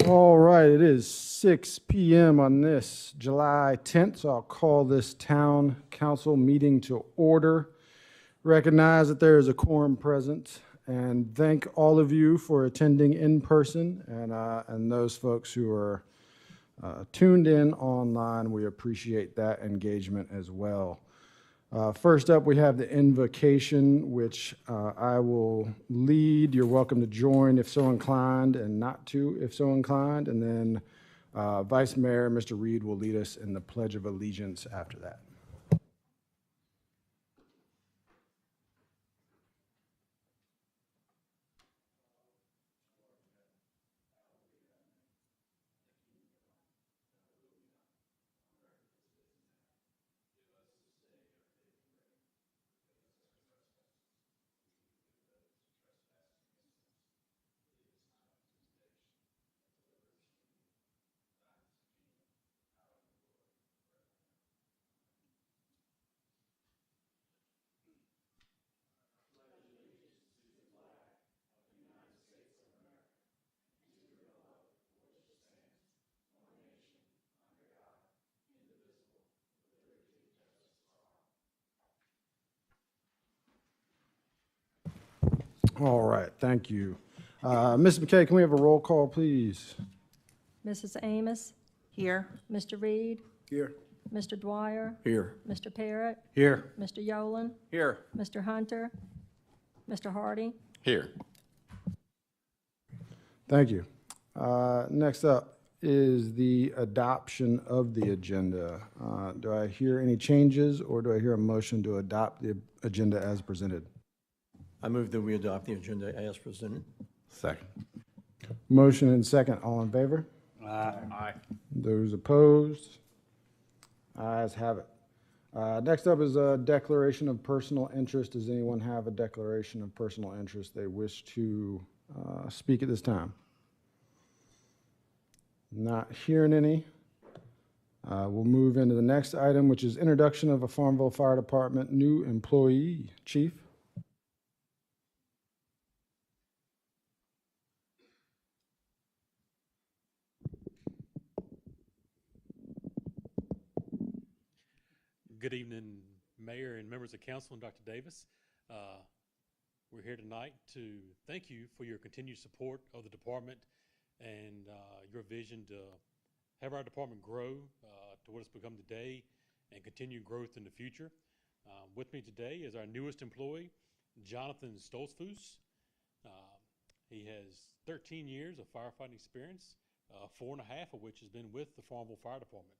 All right, it is 6 p.m. on this July 10th, so I'll call this town council meeting to order. Recognize that there is a quorum present, and thank all of you for attending in person, and those folks who are tuned in online. We appreciate that engagement as well. First up, we have the invocation, which I will lead. You're welcome to join if so inclined, and not to if so inclined. And then Vice Mayor, Mr. Reed, will lead us in the Pledge of Allegiance after that. All right, thank you. Ms. McKay, can we have a roll call, please? Mrs. Amos? Here. Mr. Reed? Here. Mr. Dwyer? Here. Mr. Parrott? Here. Mr. Yolen? Here. Mr. Hunter? Mr. Hardy? Here. Thank you. Next up is the adoption of the agenda. Do I hear any changes, or do I hear a motion to adopt the agenda as presented? I move that we adopt the agenda as presented. Second. Motion and second. All in favor? Aye. Those opposed? Ayes have it. Next up is a declaration of personal interest. Does anyone have a declaration of personal interest they wish to speak at this time? Not hearing any. We'll move into the next item, which is introduction of a Farmville Fire Department new employee. Chief? Good evening, Mayor and members of Council and Dr. Davis. We're here tonight to thank you for your continued support of the department and your vision to have our department grow to what it's become today and continue growth in the future. With me today is our newest employee, Jonathan Stolzfus. He has 13 years of firefighting experience, 4.5 of which has been with the Farmville Fire Department.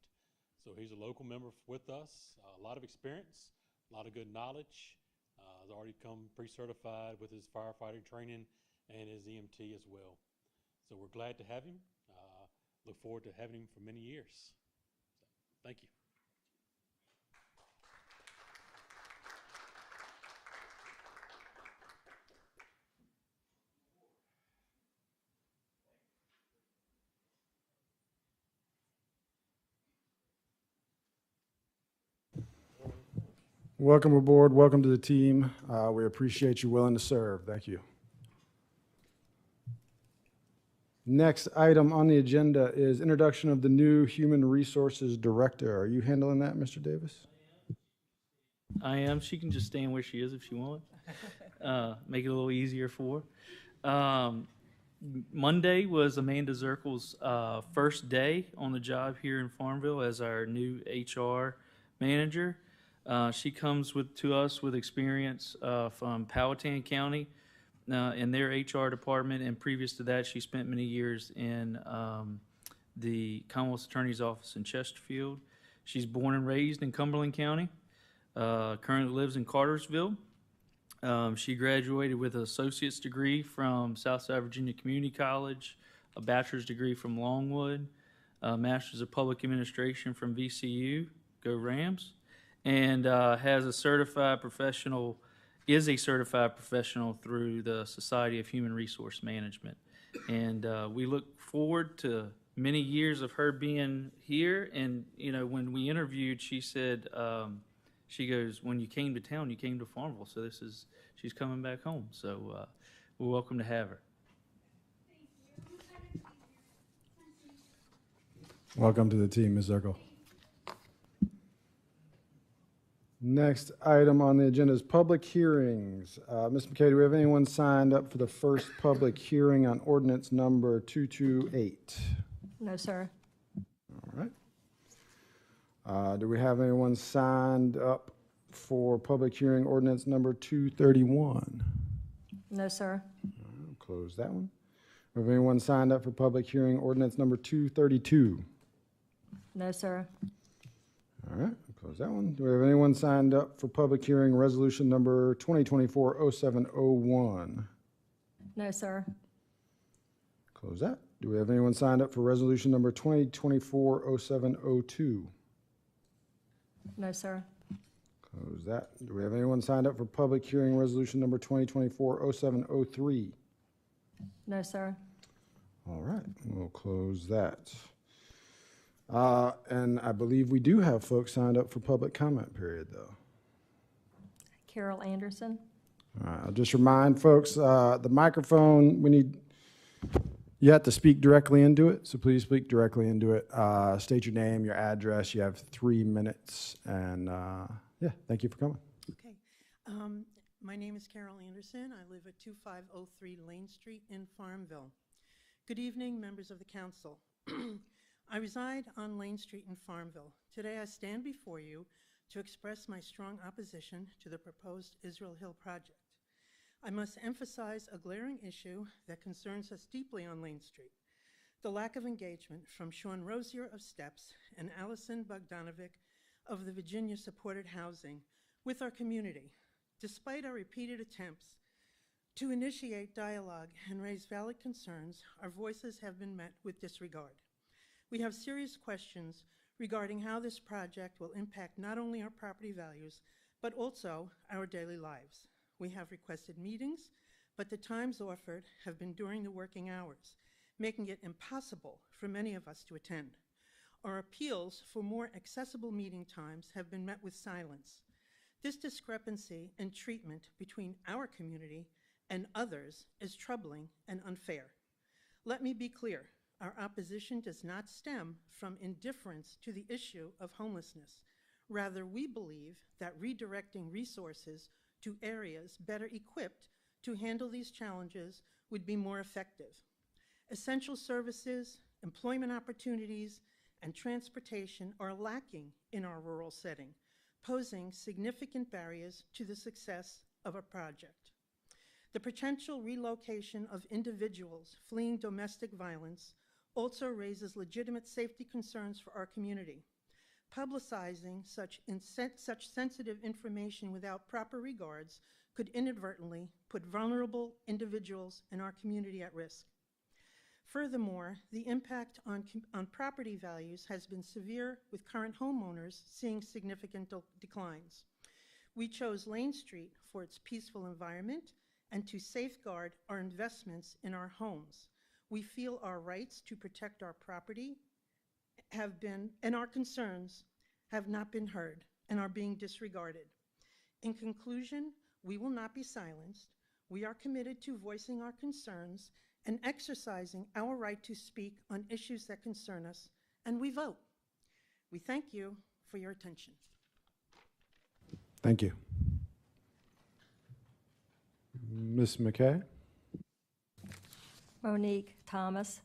So he's a local member with us, a lot of experience, a lot of good knowledge. Has already come pre-certified with his firefighting training and his EMT as well. So we're glad to have him. Look forward to having him for many years. So, thank you. Welcome aboard. Welcome to the team. We appreciate you willing to serve. Thank you. Next item on the agenda is introduction of the new Human Resources Director. Are you handling that, Mr. Davis? I am. She can just stand where she is if she wants. Make it a little easier for her. Monday was Amanda Zirkle's first day on the job here in Farmville as our new HR manager. She comes to us with experience from Powhatan County in their HR department, and previous to that, she spent many years in the Commonwealth Attorney's Office in Chesterfield. She's born and raised in Cumberland County, currently lives in Cartersville. She graduated with an associate's degree from Southside Virginia Community College, a bachelor's degree from Longwood, a master's of public administration from VCU, go Rams, and is a certified professional through the Society of Human Resource Management. And we look forward to many years of her being here. And, you know, when we interviewed, she said, she goes, when you came to town, you came to Farmville. So she's coming back home. So we're welcome to have her. Welcome to the team, Ms. Zirkle. Next item on the agenda is public hearings. Ms. McKay, do we have anyone signed up for the first public hearing on ordinance number 228? No, sir. All right. Do we have anyone signed up for public hearing ordinance number 231? No, sir. I'll close that one. Have anyone signed up for public hearing ordinance number 232? No, sir. All right, close that one. Do we have anyone signed up for public hearing resolution number 2024-0701? No, sir. Close that. Do we have anyone signed up for resolution number 2024-0702? No, sir. Close that. Do we have anyone signed up for public hearing resolution number 2024-0703? No, sir. All right, we'll close that. And I believe we do have folks signed up for public comment period, though. Carol Anderson. All right, I'll just remind folks, the microphone, you have to speak directly into it, so please speak directly into it. State your name, your address. You have 3 minutes, and yeah, thank you for coming. Okay. My name is Carol Anderson. I live at 2503 Lane Street in Farmville. Good evening, members of the council. I reside on Lane Street in Farmville. Today I stand before you to express my strong opposition to the proposed Israel Hill project. I must emphasize a glaring issue that concerns us deeply on Lane Street: the lack of engagement from Sean Rosier of STEPS and Allison Bogdanovic of the Virginia Supported Housing with our community. Despite our repeated attempts to initiate dialogue and raise valid concerns, our voices have been met with disregard. We have serious questions regarding how this project will impact not only our property values, but also our daily lives. We have requested meetings, but the times offered have been during the working hours, making it impossible for many of us to attend. Our appeals for more accessible meeting times have been met with silence. This discrepancy in treatment between our community and others is troubling and unfair. Let me be clear. Our opposition does not stem from indifference to the issue of homelessness. Rather, we believe that redirecting resources to areas better equipped to handle these challenges would be more effective. Essential services, employment opportunities, and transportation are lacking in our rural setting, posing significant barriers to the success of a project. The potential relocation of individuals fleeing domestic violence also raises legitimate safety concerns for our community. Publicizing such sensitive information without proper regards could inadvertently put vulnerable individuals in our community at risk. Furthermore, the impact on property values has been severe, with current homeowners seeing significant declines. We chose Lane Street for its peaceful environment and to safeguard our investments in our homes. We feel our rights to protect our property and our concerns have not been heard and are being disregarded. In conclusion, we will not be silenced. We are committed to voicing our concerns and exercising our right to speak on issues that concern us, and we vote. We thank you for your attention. Thank you. Ms. McKay? Monique Thomas.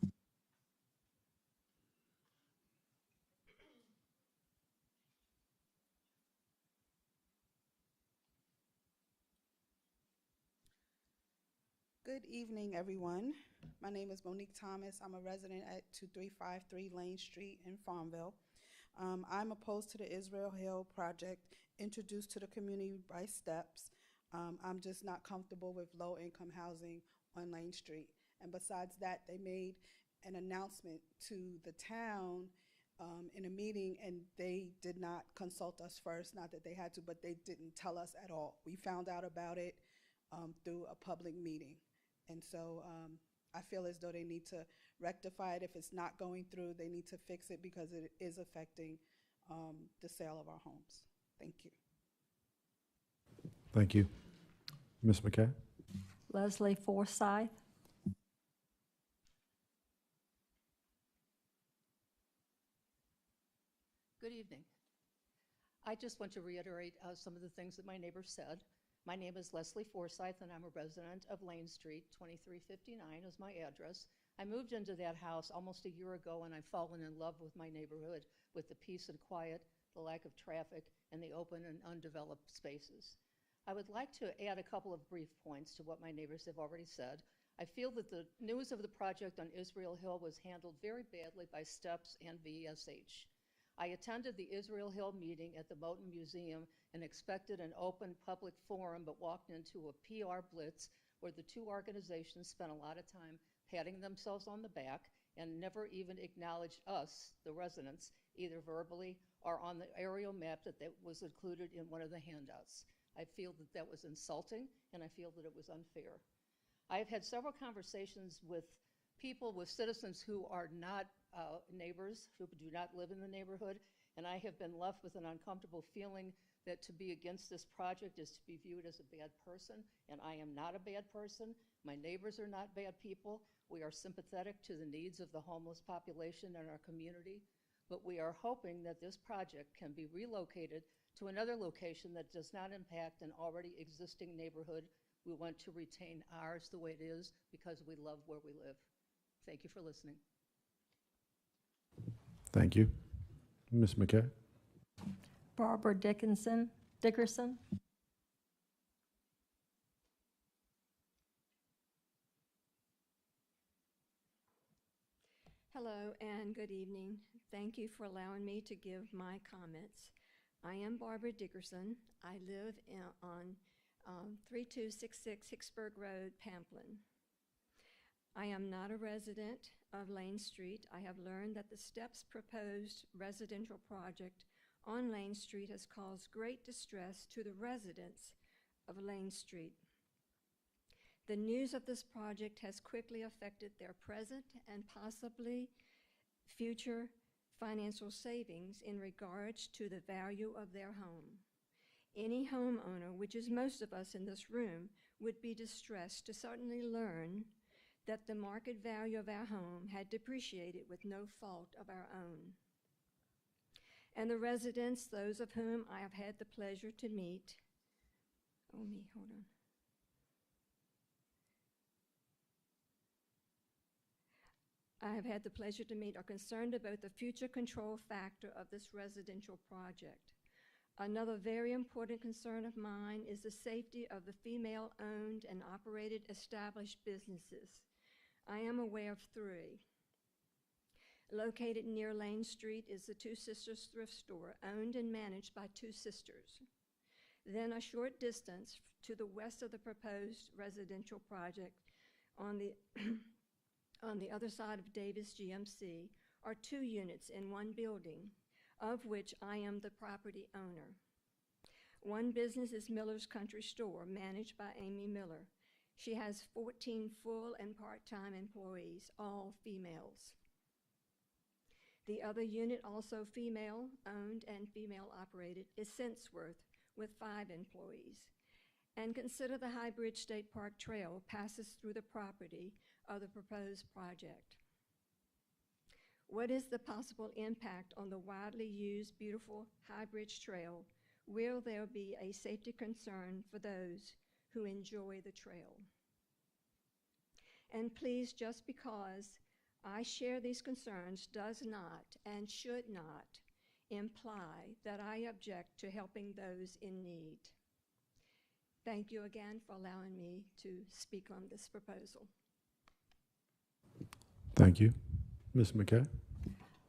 Good evening, everyone. My name is Monique Thomas. I'm a resident at 2353 Lane Street in Farmville. I'm opposed to the Israel Hill project introduced to the community by STEPS. I'm just not comfortable with low-income housing on Lane Street. And besides that, they made an announcement to the town in a meeting, and they did not consult us first. Not that they had to, but they didn't tell us at all. We found out about it through a public meeting. And so I feel as though they need to rectify it. If it's not going through, they need to fix it because it is affecting the sale of our homes. Thank you. Thank you. Ms. McKay? Leslie Forsyth. Good evening. I just want to reiterate some of the things that my neighbors said. My name is Leslie Forsyth, and I'm a resident of Lane Street. 2359 is my address. I moved into that house almost a year ago, and I've fallen in love with my neighborhood, with the peace and quiet, the lack of traffic, and the open and undeveloped spaces. I would like to add a couple of brief points to what my neighbors have already said. I feel that the news of the project on Israel Hill was handled very badly by STEPS and VSH. I attended the Israel Hill meeting at the Moton Museum and expected an open public forum, but walked into a PR blitz where the two organizations spent a lot of time patting themselves on the back and never even acknowledged us, the residents, either verbally or on the aerial map that was included in one of the handouts. I feel that that was insulting, and I feel that it was unfair. I have had several conversations with people, with citizens who are not neighbors, who do not live in the neighborhood, and I have been left with an uncomfortable feeling that to be against this project is to be viewed as a bad person, and I am not a bad person. My neighbors are not bad people. We are sympathetic to the needs of the homeless population in our community, but we are hoping that this project can be relocated to another location that does not impact an already existing neighborhood. We want to retain ours the way it is because we love where we live. Thank you for listening. Thank you. Ms. McKay? Barbara Dickerson. Hello and good evening. Thank you for allowing me to give my comments. I am Barbara Dickerson. I live on 3266 Hicksburg Road, Pamplin. I am not a resident of Lane Street. I have learned that the STEPS proposed residential project on Lane Street has caused great distress to the residents of Lane Street. The news of this project has quickly affected their present and possibly future financial savings in regards to the value of their home. Any homeowner, which is most of us in this room, would be distressed to suddenly learn that the market value of our home had depreciated with no fault of our own. And the residents, those of whom I have had the pleasure to meet, hold on. I have had the pleasure to meet are concerned about the future control factor of this residential project. Another very important concern of mine is the safety of the female-owned and operated established businesses. I am aware of 3. Located near Lane Street is the Two Sisters Thrift Store, owned and managed by 2 sisters. Then a short distance to the west of the proposed residential project on the on the other side of Davis GMC are 2 units in one building, of which I am the property owner. One business is Miller's Country Store, managed by Amy Miller. She has 14 full and part-time employees, all females. The other unit, also female-owned and female-operated, is Senseworth, with 5 employees. And consider the High Bridge State Park Trail passes through the property of the proposed project. What is the possible impact on the widely used, beautiful High Bridge Trail? Will there be a safety concern for those who enjoy the trail? And please, just because I share these concerns does not and should not imply that I object to helping those in need. Thank you again for allowing me to speak on this proposal. Thank you. Ms. McKay?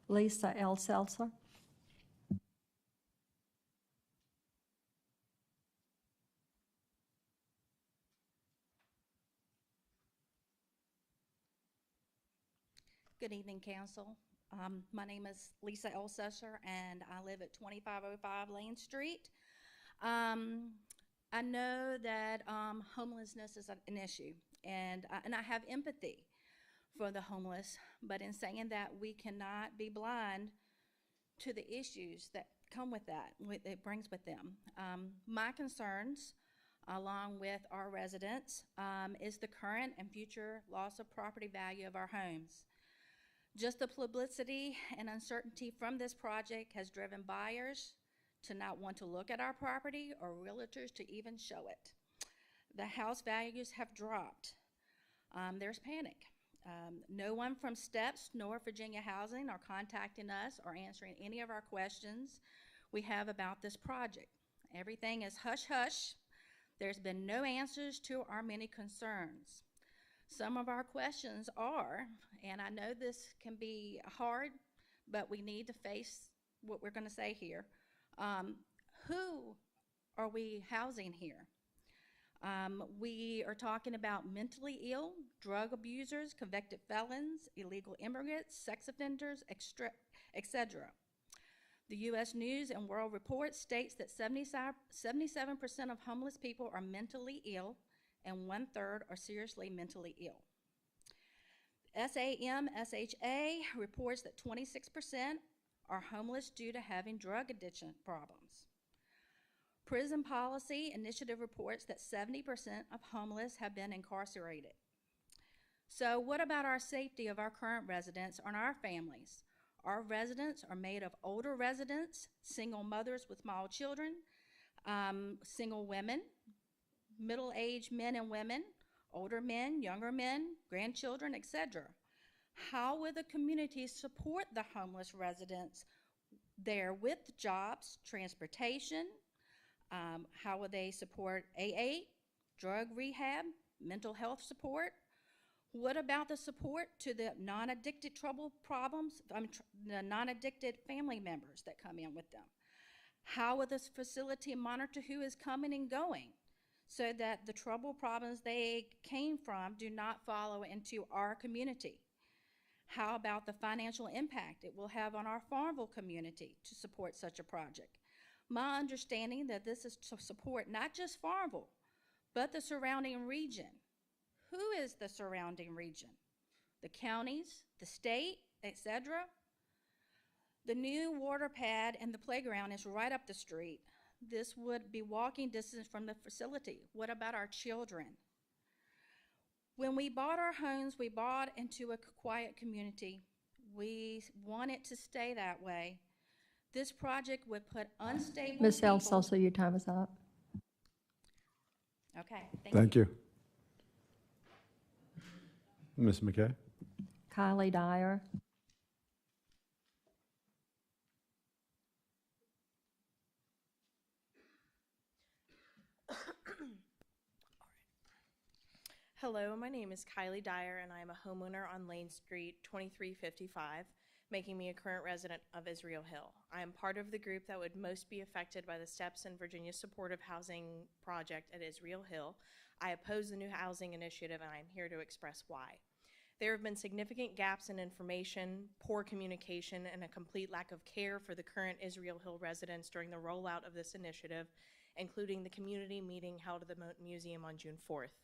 Lisa L. Seltzer. Good evening, Council. My name is Lisa L. Seltzer, and I live at 2505 Lane Street. I know that homelessness is an issue, and I have empathy for the homeless, but in saying that, we cannot be blind to the issues that come with that, it brings with them. My concerns, along with our residents, is the current and future loss of property value of our homes. Just the publicity and uncertainty from this project has driven buyers to not want to look at our property or realtors to even show it. The house values have dropped. There's panic. No one from STEPS nor Virginia Housing are contacting us or answering any of our questions we have about this project. Everything is hush-hush. There's been no answers to our many concerns. Some of our questions are, and I know this can be hard, but we need to face what we're going to say here. Who are we housing here? We are talking about mentally ill, drug abusers, convicted felons, illegal immigrants, sex offenders, etc. The U.S. News and World Report states that 77% of homeless people are mentally ill and 1/3 are seriously mentally ill. SAM-SHA reports that 26% are homeless due to having drug addiction problems. Prison Policy Initiative reports that 70% of homeless have been incarcerated. So what about our safety of our current residents and our families? Our residents are made of older residents, single mothers with small children, single women, middle-aged men and women, older men, younger men, grandchildren, etc. How will the community support the homeless residents there with jobs, transportation? How will they support AA, drug rehab, mental health support? What about the support to the non-addicted the non-addicted family members that come in with them? How will this facility monitor who is coming and going so that the trouble problems they came from do not follow into our community? How about the financial impact it will have on our Farmville community to support such a project? My understanding that this is to support not just Farmville, but the surrounding region. Who is the surrounding region? The counties, the state, etc.? The new water pad and the playground is right up the street. This would be walking distance from the facility. What about our children? When we bought our homes, we bought into a quiet community. We want it to stay that way. This project would put unstable Ms. people... Elselso, your time is up. Okay, Thank you. Ms. McKay? Kylie Dyer. Hello, my name is Kylie Dyer, and I am a homeowner on Lane Street, 2355, making me a current resident of Israel Hill. I am part of the group that would most be affected by the STEPS and Virginia Supportive Housing Project at Israel Hill. I oppose the new housing initiative, and I am here to express why. There have been significant gaps in information, poor communication, and a complete lack of care for the current Israel Hill residents during the rollout of this initiative, including the community meeting held at the Moten Museum on June 4th.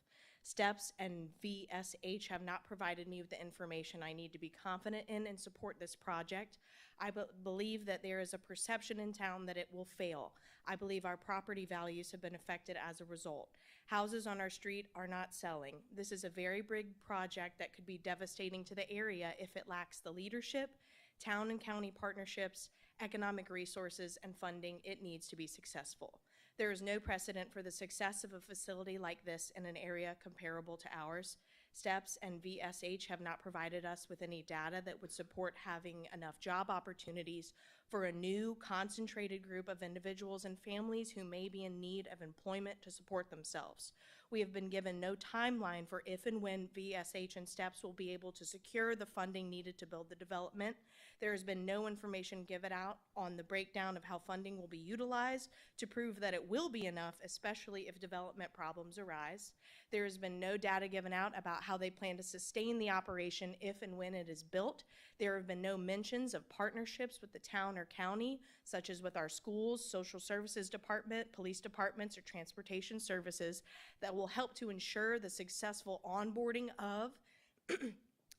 STEPS and VSH have not provided me with the information I need to be confident in and support this project. I believe that there is a perception in town that it will fail. I believe our property values have been affected as a result. Houses on our street are not selling. This is a very big project that could be devastating to the area if it lacks the leadership, town and county partnerships, economic resources, and funding it needs to be successful. There is no precedent for the success of a facility like this in an area comparable to ours. STEPS and VSH have not provided us with any data that would support having enough job opportunities for a new, concentrated group of individuals and families who may be in need of employment to support themselves. We have been given no timeline for if and when VSH and STEPS will be able to secure the funding needed to build the development. There has been no information given out on the breakdown of how funding will be utilized to prove that it will be enough, especially if development problems arise. There has been no data given out about how they plan to sustain the operation if and when it is built. There have been no mentions of partnerships with the town or county, such as with our schools, social services department, police departments, or transportation services that will help to ensure the successful onboarding of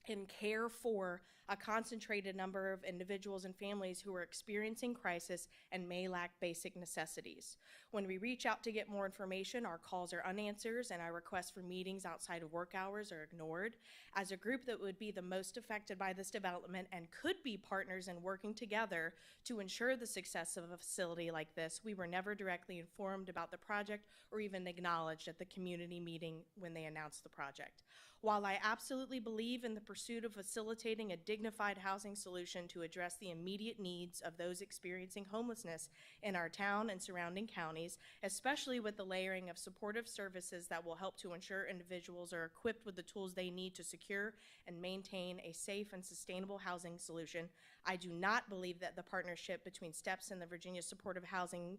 and care for a concentrated number of individuals and families who are experiencing crisis and may lack basic necessities. When we reach out to get more information, our calls are unanswered and our requests for meetings outside of work hours are ignored. As a group that would be the most affected by this development and could be partners in working together to ensure the success of a facility like this, we were never directly informed about the project or even acknowledged at the community meeting when they announced the project. While I absolutely believe in the pursuit of facilitating a dignified housing solution to address the immediate needs of those experiencing homelessness in our town and surrounding counties, especially with the layering of supportive services that will help to ensure individuals are equipped with the tools they need to secure and maintain a safe and sustainable housing solution, I do not believe that the partnership between STEPS and the Virginia Supportive Housing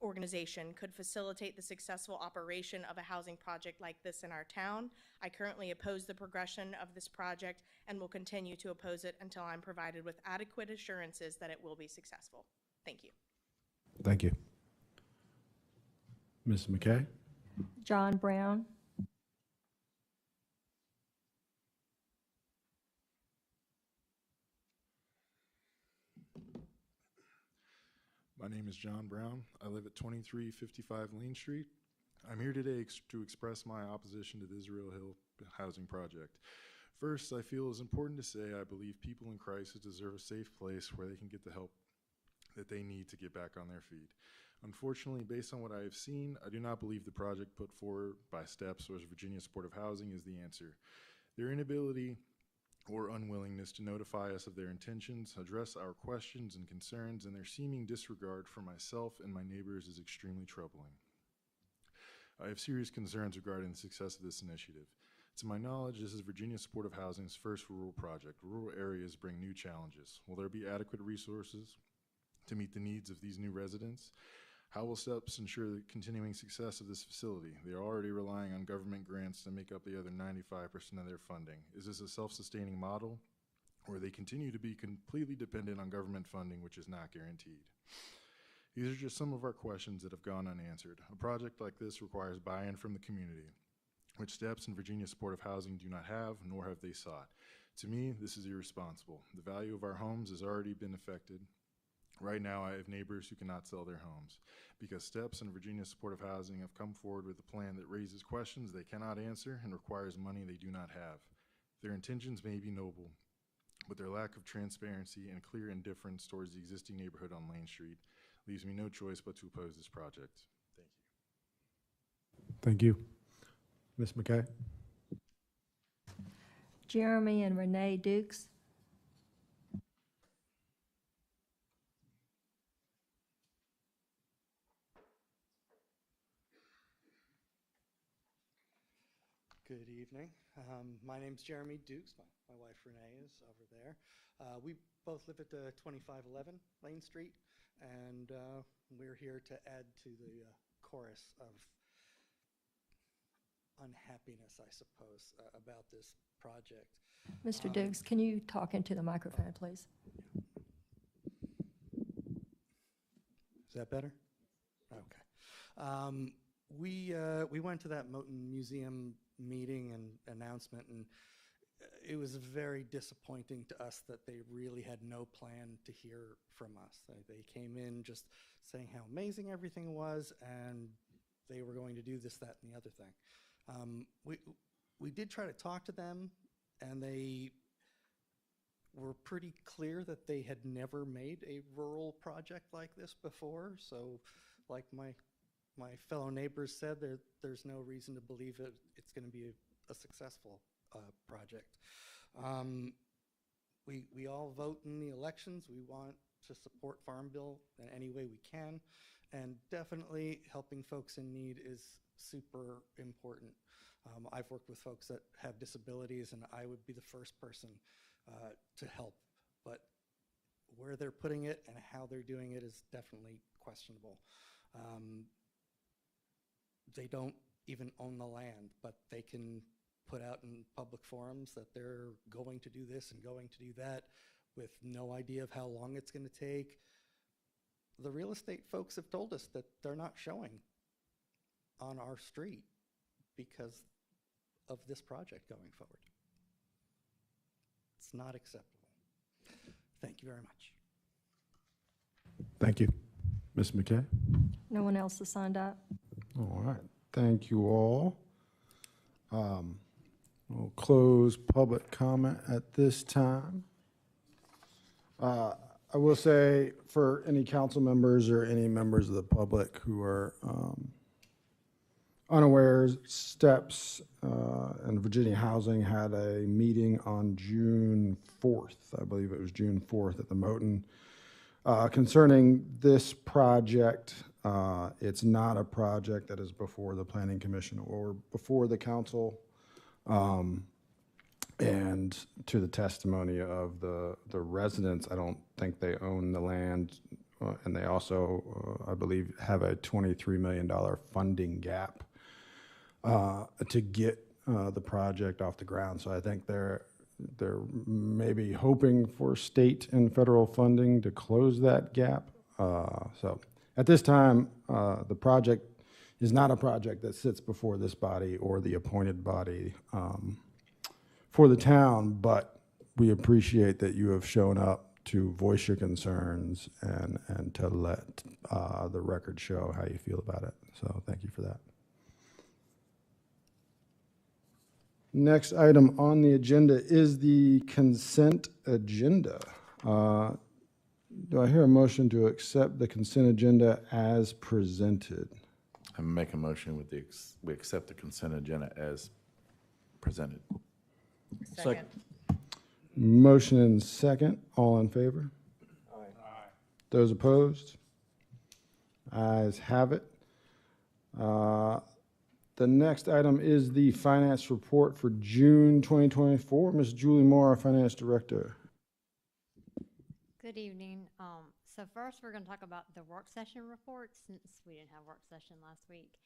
Organization could facilitate the successful operation of a housing project like this in our town. I currently oppose the progression of this project and will continue to oppose it until I'm provided with adequate assurances that it will be successful. Thank you. Thank you. Ms. McKay? John Brown. My name is John Brown. I live at 2355 Lane Street. I'm here today to express my opposition to the Israel Hill housing project. First, I feel it's important to say I believe people in crisis deserve a safe place where they can get the help that they need to get back on their feet. Unfortunately, based on what I have seen, I do not believe the project put forward by STEPS or Virginia Supportive Housing is the answer. Their inability or unwillingness to notify us of their intentions, address our questions and concerns, and their seeming disregard for myself and my neighbors is extremely troubling. I have serious concerns regarding the success of this initiative. To my knowledge, this is Virginia Supportive Housing's first rural project. Rural areas bring new challenges. Will there be adequate resources to meet the needs of these new residents? How will STEPS ensure the continuing success of this facility? They are already relying on government grants to make up the other 95% of their funding. Is this a self-sustaining model, or they continue to be completely dependent on government funding, which is not guaranteed? These are just some of our questions that have gone unanswered. A project like this requires buy-in from the community, which STEPS and Virginia Supportive Housing do not have, nor have they sought. To me, this is irresponsible. The value of our homes has already been affected. Right now, I have neighbors who cannot sell their homes because STEPS and Virginia Supportive Housing have come forward with a plan that raises questions they cannot answer and requires money they do not have. Their intentions may be noble, but their lack of transparency and clear indifference towards the existing neighborhood on Lane Street leaves me no choice but to oppose this project. Thank you. Thank you. Ms. McKay? Jeremy and Renee Dukes. Good evening. My name's Jeremy Dukes. My wife Renee is over there. We both live at 2511 Lane Street, and we're here to add to the chorus of unhappiness, I suppose, about this project. Mr. Dukes, can you talk into the microphone, please? Is that better? Okay. We went to that Moton Museum meeting and announcement, and it was very disappointing to us that they really had no plan to hear from us. They came in just saying how amazing everything was, and they were going to do this, that, and the other thing. We did try to talk to them, and they were pretty clear that they had never made a rural project like this before. So, like my fellow neighbors said, there's no reason to believe it's going to be a successful project. We all vote in the elections. We want to support Farm Bill in any way we can, and definitely helping folks in need is super important. I've worked with folks that have disabilities, and I would be the first person to help, but where they're putting it and how they're doing it is definitely questionable. They don't even own the land, but they can put out in public forums that they're going to do this and going to do that with no idea of how long it's going to take. The real estate folks have told us that they're not showing on our street because of this project going forward. It's not acceptable. Thank you very much. Thank you. Ms. McKay? No one else has signed up? All right, thank you all. We'll close public comment at this time. I will say, for any council members or any members of the public who are unaware, STEPS and Virginia Housing had a meeting on June 4th, I believe it was June 4th at the Moton, concerning this project. It's not a project that is before the Planning Commission or before the council. And to the testimony of the residents, I don't think they own the land. And they also, I believe, have a $23 million funding gap to get the project off the ground. So I think they're maybe hoping for state and federal funding to close that gap. So at this time, the project is not a project that sits before this body or the appointed body for the town, but we appreciate that you have shown up to voice your concerns and to let the record show how you feel about it. So thank you for that. Next item on the agenda is the consent agenda. Do I hear a motion to accept the consent agenda as presented? I make a motion with we accept the consent agenda as presented. Second. Motion and second. All in favor? Aye. Those opposed? Ayes have it. The next item is the finance report for June 2024. Ms. Julie Moore, our finance director. Good evening. So first, we're going to talk about the work session reports, since we didn't have work session last week.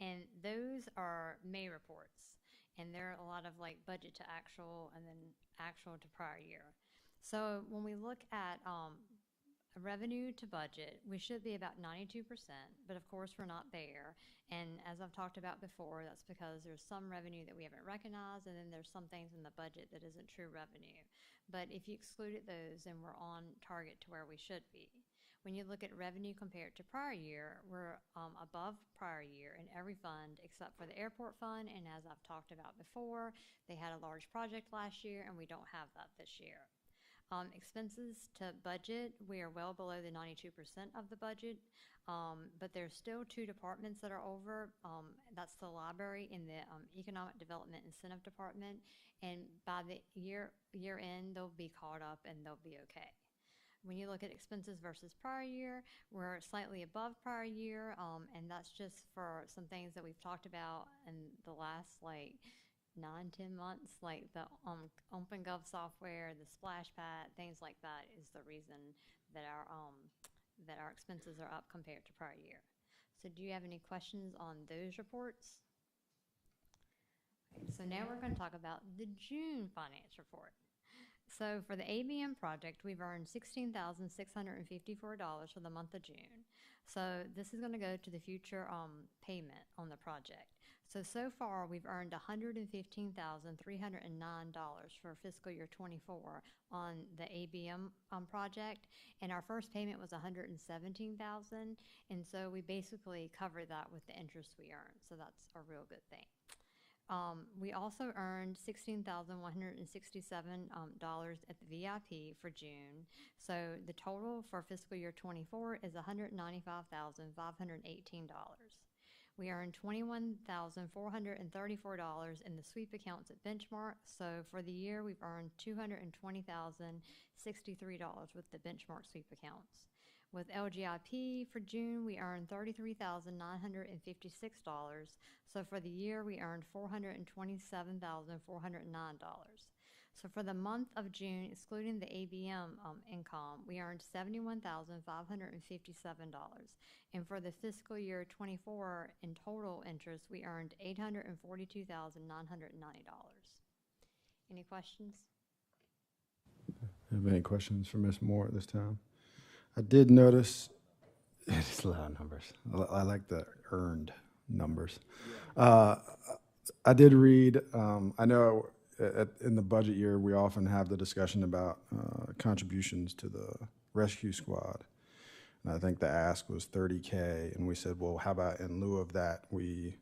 And those are May reports. And they're a lot of like budget to actual and then actual to prior year. So when we look at revenue to budget, we should be about 92%, but of course we're not there. And as I've talked about before, that's because there's some revenue that we haven't recognized, and then there's some things in the budget that isn't true revenue. But if you excluded those, then we're on target to where we should be. When you look at revenue compared to prior year, we're above prior year in every fund except for the airport fund. And as I've talked about before, they had a large project last year, and we don't have that this year. Expenses to budget, we are well below the 92% of the budget, but there's still two departments that are over. That's the library and the Economic Development Incentive Department. And by the year end, they'll be caught up and they'll be okay. When you look at expenses versus prior year, we're slightly above prior year, and that's just for some things that we've talked about in the last 9-10 months, like the OpenGov software, the SplashPad, things like that is the reason that our expenses are up compared to prior year. So do you have any questions on those reports? Okay, so now we're going to talk about the June finance report. So for the ABM project, we've earned $16,654 for the month of June. So this is going to go to the future payment on the project. So far we've earned $115,309 for fiscal year 24 on the ABM project, and our first payment was $117,000, and so we basically cover that with the interest we earn. So that's a real good thing. We also earned $16,167 at the VIP for June. So the total for fiscal year 24 is $195,518. We earned $21,434 in the sweep accounts at Benchmark. So for the year, we've earned $220,063 with the Benchmark sweep accounts. With LGIP for June, we earned $33,956. So for the year, we earned $427,409. So for the month of June, excluding the ABM income, we earned $71,557. And for the fiscal year 24 in total interest, we earned $842,990. Any questions? Have any questions for Ms. Moore at this time? I did notice, it's a lot of numbers. I like the earned numbers. I did read, I know in the budget year, we often have the discussion about contributions to the rescue squad. And I think the ask was 30K, and we said, well, how about in lieu of that, we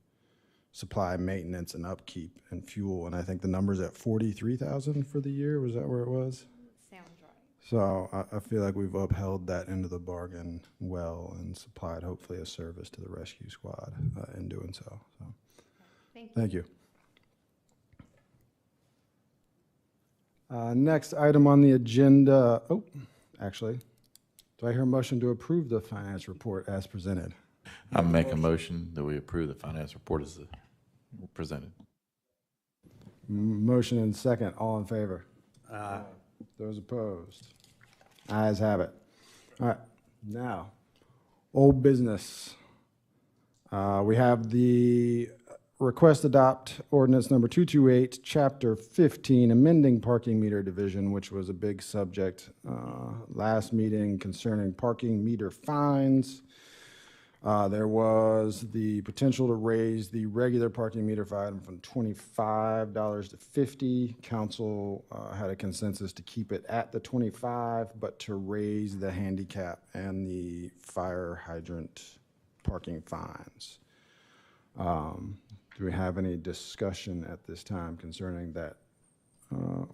supply maintenance and upkeep and fuel, and I think the number's at 43,000 for the year. Was that where it was? Sounds right. So I feel like we've upheld that end of the bargain well and supplied hopefully a service to the rescue squad in doing so. Thank you. Next item on the agenda. Oh, actually, do I hear a motion to approve the finance report as presented? I make a motion that we approve the finance report as presented. Motion and second. All in favor? Aye. Those opposed? Ayes have it. All right. Now, old business. We have the request adopt ordinance number 228, chapter 15, amending parking meter division, which was a big subject last meeting concerning parking meter fines. There was the potential to raise the regular parking meter fine from $25 to $50. Council had a consensus to keep it at the $25, but to raise the handicap and the fire hydrant parking fines. Do we have any discussion at this time concerning that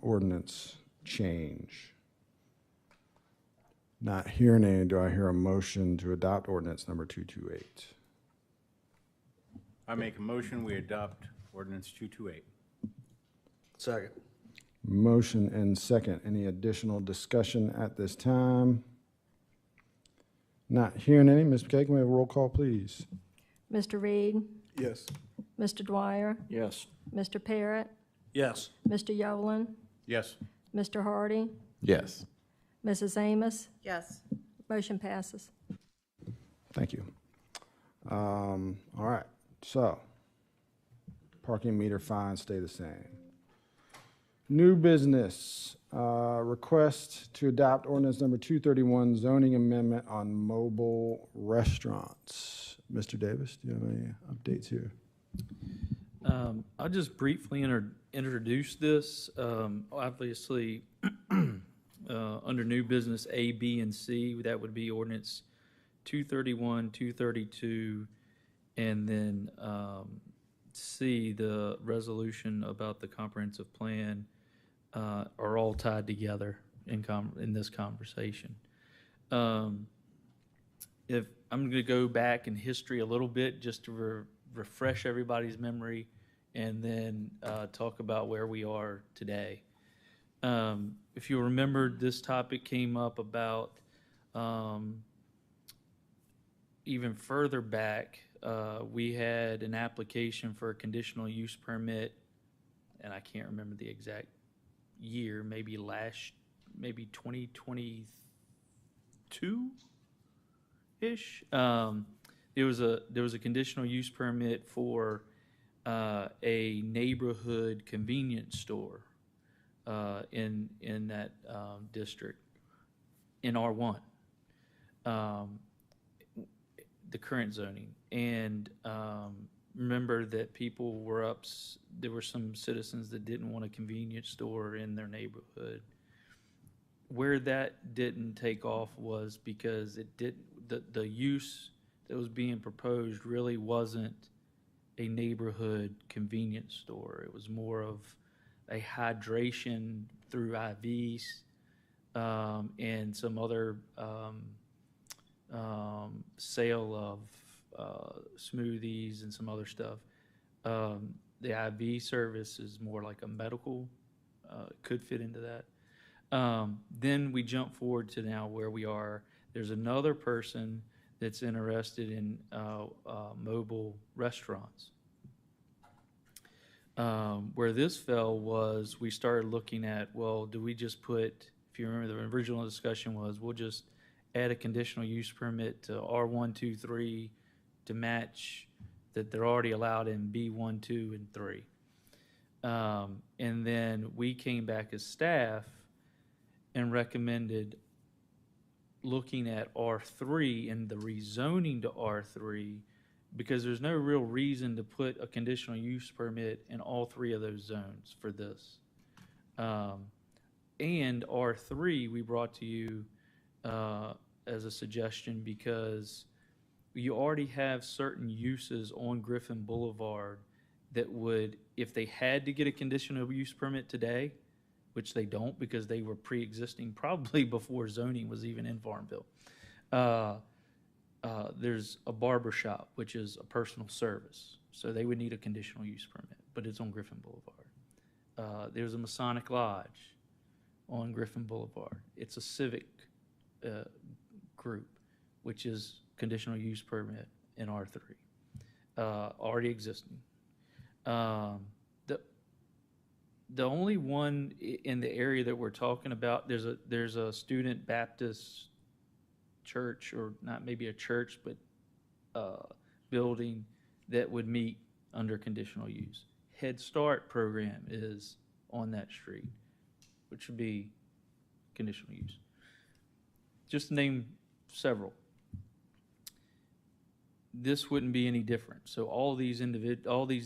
ordinance change? Not hearing any, do I hear a motion to adopt ordinance number 228? I make a motion, we adopt ordinance 228. Second. Motion and second. Any additional discussion at this time? Not hearing any. Ms. McKay, can we have a roll call, please? Mr. Reed, Yes. Mr. Dwyer, Yes. Mr. Parrott, Yes. Mr. Yolen, Yes. Mr. Hardy, Yes. Mrs. Amos. Yes. Motion passes. Thank you. All right, so parking meter fines stay the same. New business, request to adopt ordinance number 231, zoning amendment on mobile restaurants. Mr. Davis, do you have any updates here? I'll just briefly introduce this. Obviously, under new business A, B, and C, that would be ordinance 231, 232, and then C, the resolution about the comprehensive plan, are all tied together in this conversation. If I'm going to go back in history a little bit just to refresh everybody's memory, and then talk about where we are today. If you remember, this topic came up about even further back. We had an application for a conditional use permit, and I can't remember the exact year, maybe 2022-ish. There was a conditional use permit for a neighborhood convenience store in that district in R1, the current zoning. And remember that people were there were some citizens that didn't want a convenience store in their neighborhood. Where that didn't take off was because the use that was being proposed really wasn't a neighborhood convenience store. It was more of a hydration through IVs and some other sale of smoothies and some other stuff. The IV service is more like a medical, could fit into that. Then we jump forward to now where we are. There's another person that's interested in mobile restaurants. Where this fell was we started looking at, well, do we just put, if you remember the original discussion was, we'll just add a conditional use permit to R1, 2, 3 to match that they're already allowed in B1, 2, and 3. And then we came back as staff and recommended looking at R3 and the rezoning to R3 because there's no real reason to put a conditional use permit in all three of those zones for this. And R3, we brought to you as a suggestion because you already have certain uses on Griffin Boulevard that would, if they had to get a conditional use permit today, which they don't because they were pre-existing probably before zoning was even in Farmville. There's a barber shop, which is a personal service. So they would need a conditional use permit, but it's on Griffin Boulevard. There's a Masonic Lodge on Griffin Boulevard. It's a civic group, which is conditional use permit in R3, already existing. The only one in the area that we're talking about, there's a student Baptist church, or not maybe a church, but building that would meet under conditional use. Head Start program is on that street, which would be conditional use. Just to name several. This wouldn't be any different. So all these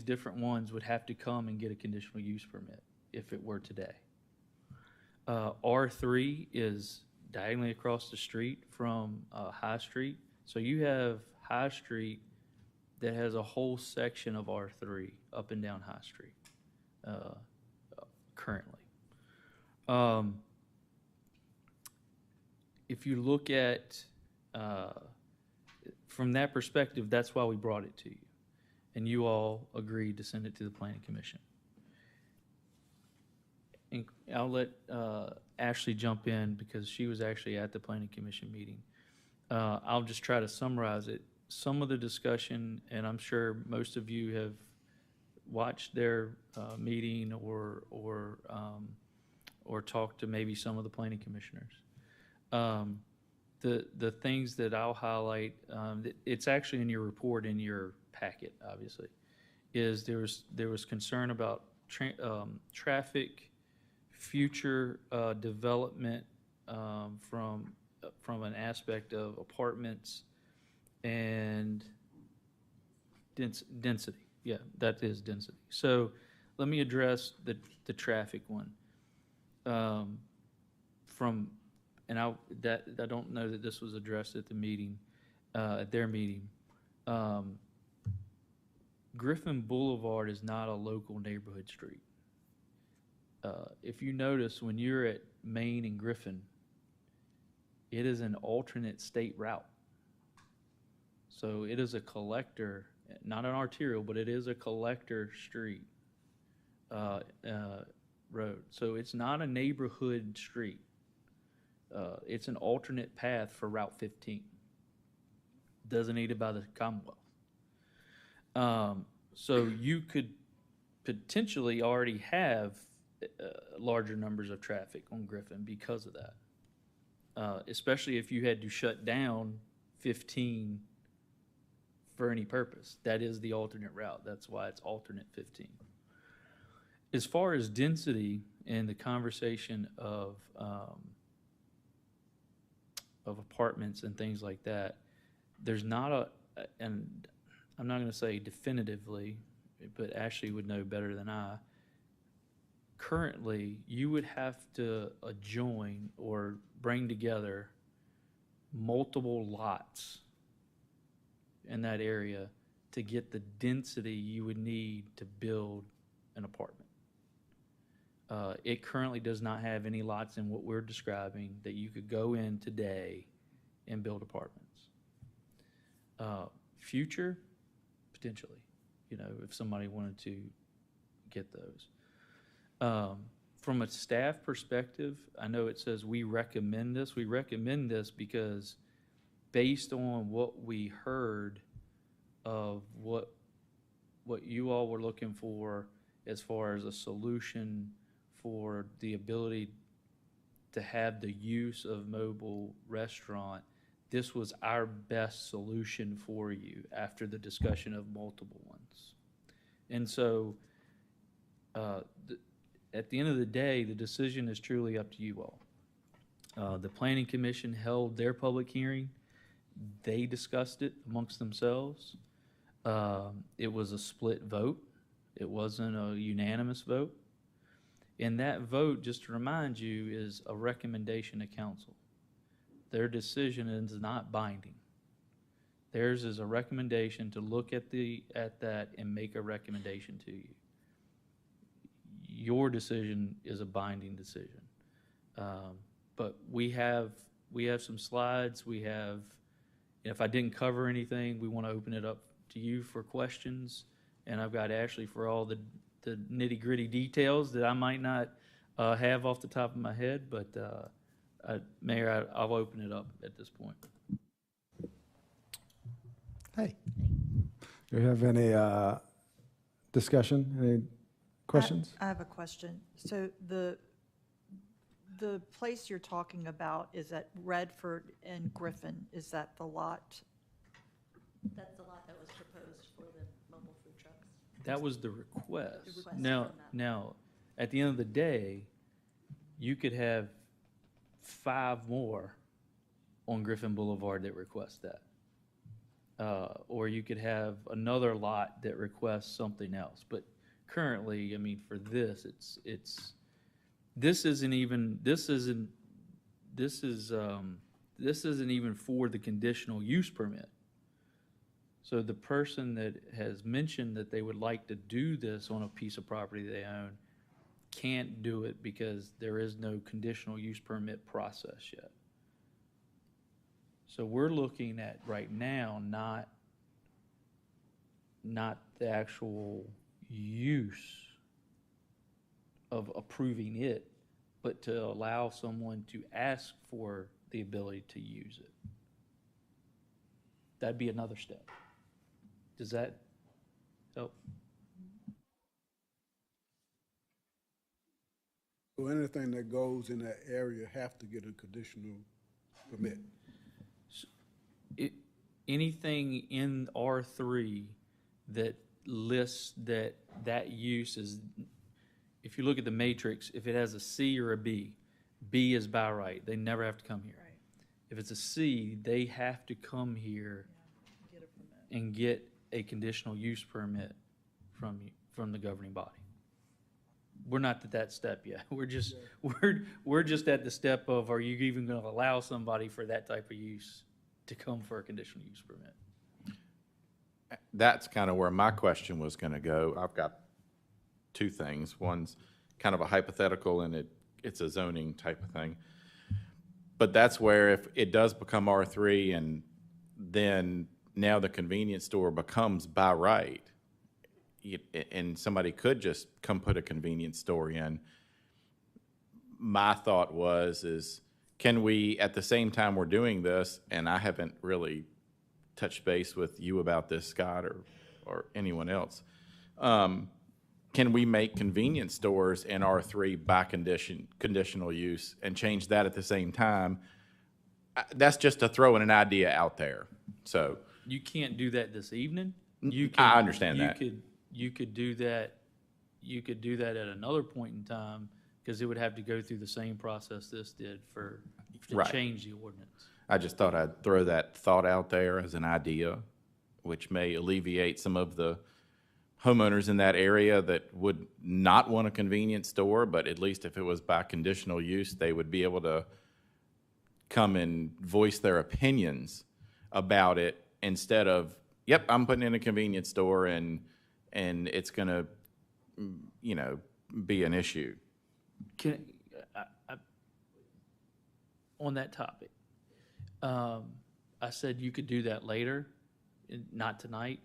different ones would have to come and get a conditional use permit if it were today. R3 is diagonally across the street from High Street. So you have High Street that has a whole section of R3 up and down High Street currently. If you look at from that perspective, that's why we brought it to you. And you all agreed to send it to the Planning Commission. And I'll let Ashley jump in because she was actually at the Planning Commission meeting. I'll just try to summarize it. Some of the discussion, and I'm sure most of you have watched their meeting or talked to maybe some of the planning commissioners. The things that I'll highlight, it's actually in your report in your packet, obviously, is there was concern about traffic, future development from an aspect of apartments and density. Yeah, that is density. So let me address the traffic one. I don't know that this was addressed at the meeting, at their meeting. Griffin Boulevard is not a local neighborhood street. If you notice, when you're at Main and Griffin, it is an alternate state route. So it is a collector, not an arterial, but it is a collector street road. So it's not a neighborhood street. It's an alternate path for Route 15, designated by the Commonwealth. So you could potentially already have larger numbers of traffic on Griffin because of that, especially if you had to shut down 15 for any purpose. That is the alternate route. That's why it's alternate 15. As far as density and the conversation of apartments and things like that, there's not and I'm not going to say definitively, but Ashley would know better than I. Currently, you would have to adjoin or bring together multiple lots in that area to get the density you would need to build an apartment. It currently does not have any lots in what we're describing that you could go in today and build apartments. Future, potentially, if somebody wanted to get those. From a staff perspective, I know it says we recommend this. We recommend this because based on what we heard of what you all were looking for as far as a solution for the ability to have the use of mobile restaurant, this was our best solution for you after the discussion of multiple ones. And so at the end of the day, the decision is truly up to you all. The Planning Commission held their public hearing. They discussed it amongst themselves. It was a split vote. It wasn't a unanimous vote. And that vote, just to remind you, is a recommendation to council. Their decision is not binding. Theirs is a recommendation to look at that and make a recommendation to you. Your decision is a binding decision. But we have some slides. If I didn't cover anything, we want to open it up to you for questions. And I've got Ashley for all the nitty-gritty details that I might not have off the top of my head. But Mayor, I'll open it up at this point. Hey. Do you have any discussion, any questions? I have a question. So the place you're talking about is at Redford and Griffin. Is that the lot? That's the lot that was proposed for the mobile food trucks. That was the request. The request Now, at the end of the day, you could have 5 more on Griffin Boulevard that request that. Or you could have another lot that requests something else. But currently, I mean, for this, this isn't even for the conditional use permit. So the person that has mentioned that they would like to do this on a piece of property they own can't do it because there is no conditional use permit process yet. So we're looking at right now not the actual use of approving it, but to allow someone to ask for the ability to use it. That'd be another step. Does that help? So anything that goes in that area have to get a conditional permit? Anything in R3 that lists that use is, if you look at the matrix, if it has a C or a B, B is by right. They never have to come here. Right. If it's a C, they have to come here Get a permit. and get a conditional use permit from the governing body. We're not at that step yet. We're just at the step of, are you even going to allow somebody for that type of use to come for a conditional use permit? That's kind of where my question was going to go. I've got 2 things. One's kind of a hypothetical, and it's a zoning type of thing. But that's where if it does become R3 and then now the convenience store becomes by right, and somebody could just come put a convenience store in, my thought is can we, at the same time we're doing this, and I haven't really touched base with you about this, Scott, or anyone else, can we make convenience stores in R3 by conditional use and change that at the same time? That's just to throw in an idea out there. So You can't do that this evening. I understand that. You could do that. You could do that at another point in time because it would have to go through the same process this did to Right. change the ordinance. I just thought I'd throw that thought out there as an idea, which may alleviate some of the homeowners in that area that would not want a convenience store, but at least if it was by conditional use, they would be able to come and voice their opinions about it instead of, yep, I'm putting in a convenience store and it's going to, be an issue. On that topic, I said you could do that later, not tonight.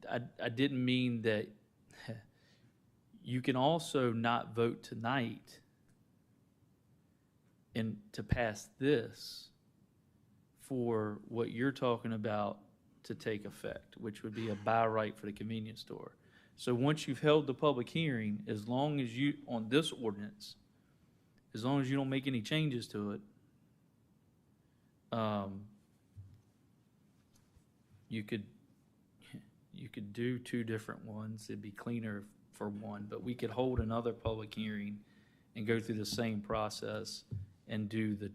I didn't mean that. You can also not vote tonight and to pass this for what you're talking about to take effect, which would be a by right for the convenience store. So once you've held the public hearing, as long as you, on this ordinance, as long as you don't make any changes to it, you could do 2 different ones. It'd be cleaner for one, but we could hold another public hearing and go through the same process and do the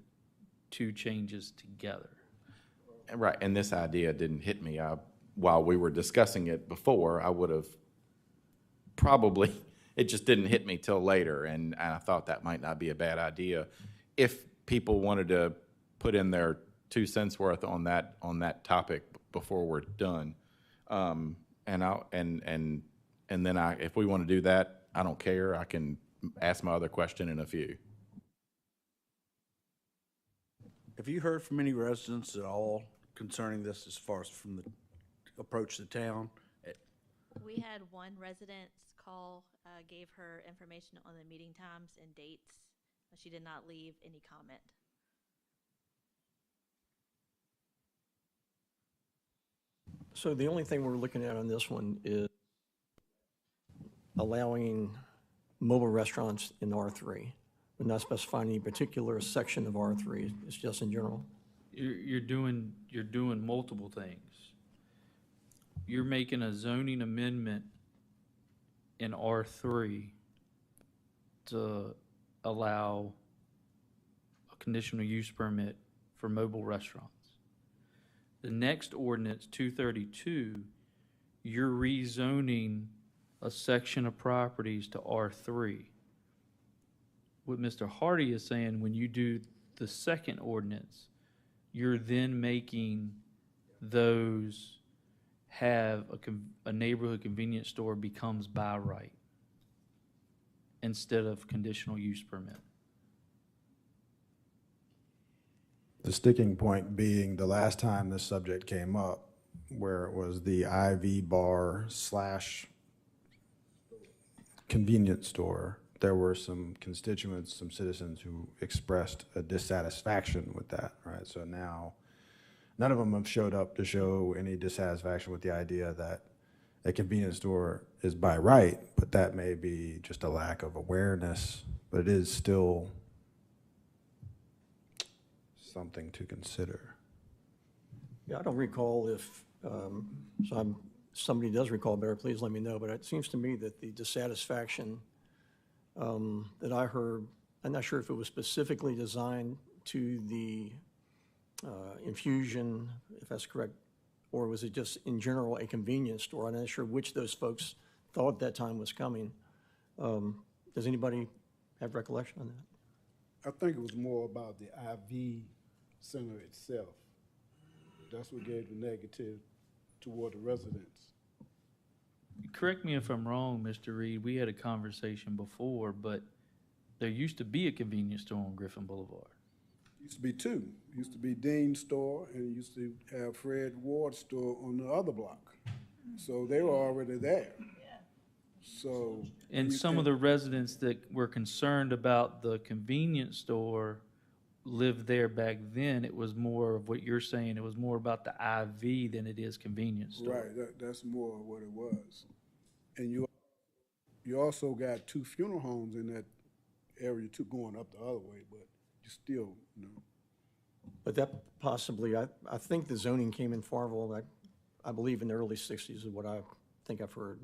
2 changes together. Right, and this idea didn't hit me. While we were discussing it before, I would have probably it just didn't hit me till later, and I thought that might not be a bad idea if people wanted to put in their 2 cents worth on that topic before we're done. And then if we want to do that, I don't care. I can ask my other question in a few. Have you heard from any residents at all concerning this as far as from the approach to town? We had one resident call, gave her information on the meeting times and dates. She did not leave any comment. So the only thing we're looking at on this one is allowing mobile restaurants in R3. We're not specifying any particular section of R3, it's just in general. You're doing multiple things. You're making a zoning amendment in R3 to allow a conditional use permit for mobile restaurants. The next ordinance, 232, you're rezoning a section of properties to R3. What Mr. Hardy is saying, when you do the second ordinance, you're then making those have a neighborhood convenience store becomes by right instead of conditional use permit. The sticking point being the last time this subject came up, where it was the IV bar / convenience store, there were some constituents, some citizens who expressed a dissatisfaction with that, right? So now, none of them have showed up to show any dissatisfaction with the idea that a convenience store is by right, but that may be just a lack of awareness, but it is still something to consider. Yeah, I don't recall if, somebody does recall better, please let me know, but it seems to me that the dissatisfaction that I heard, I'm not sure if it was specifically designed to the infusion, if that's correct, or was it just in general a convenience store? I'm not sure which those folks thought that time was coming. Does anybody have recollection on that? I think it was more about the IV center itself. That's what gave the negative toward the residents. Correct me if I'm wrong, Mr. Reed, we had a conversation before, but there used to be a convenience store on Griffin Boulevard. Used to be two. Used to be Dean's store, and used to have Fred Ward's store on the other block. So they were already there. So. And some of the residents that were concerned about the convenience store lived there back then. It was more of what you're saying. It was more about the IV than it is convenience store. Right, that's more what it was. And you also got two funeral homes in that area too, going up the other way, but you still, But that possibly, I think the zoning came in Farmville, I believe in the early 60s is what I think I've heard.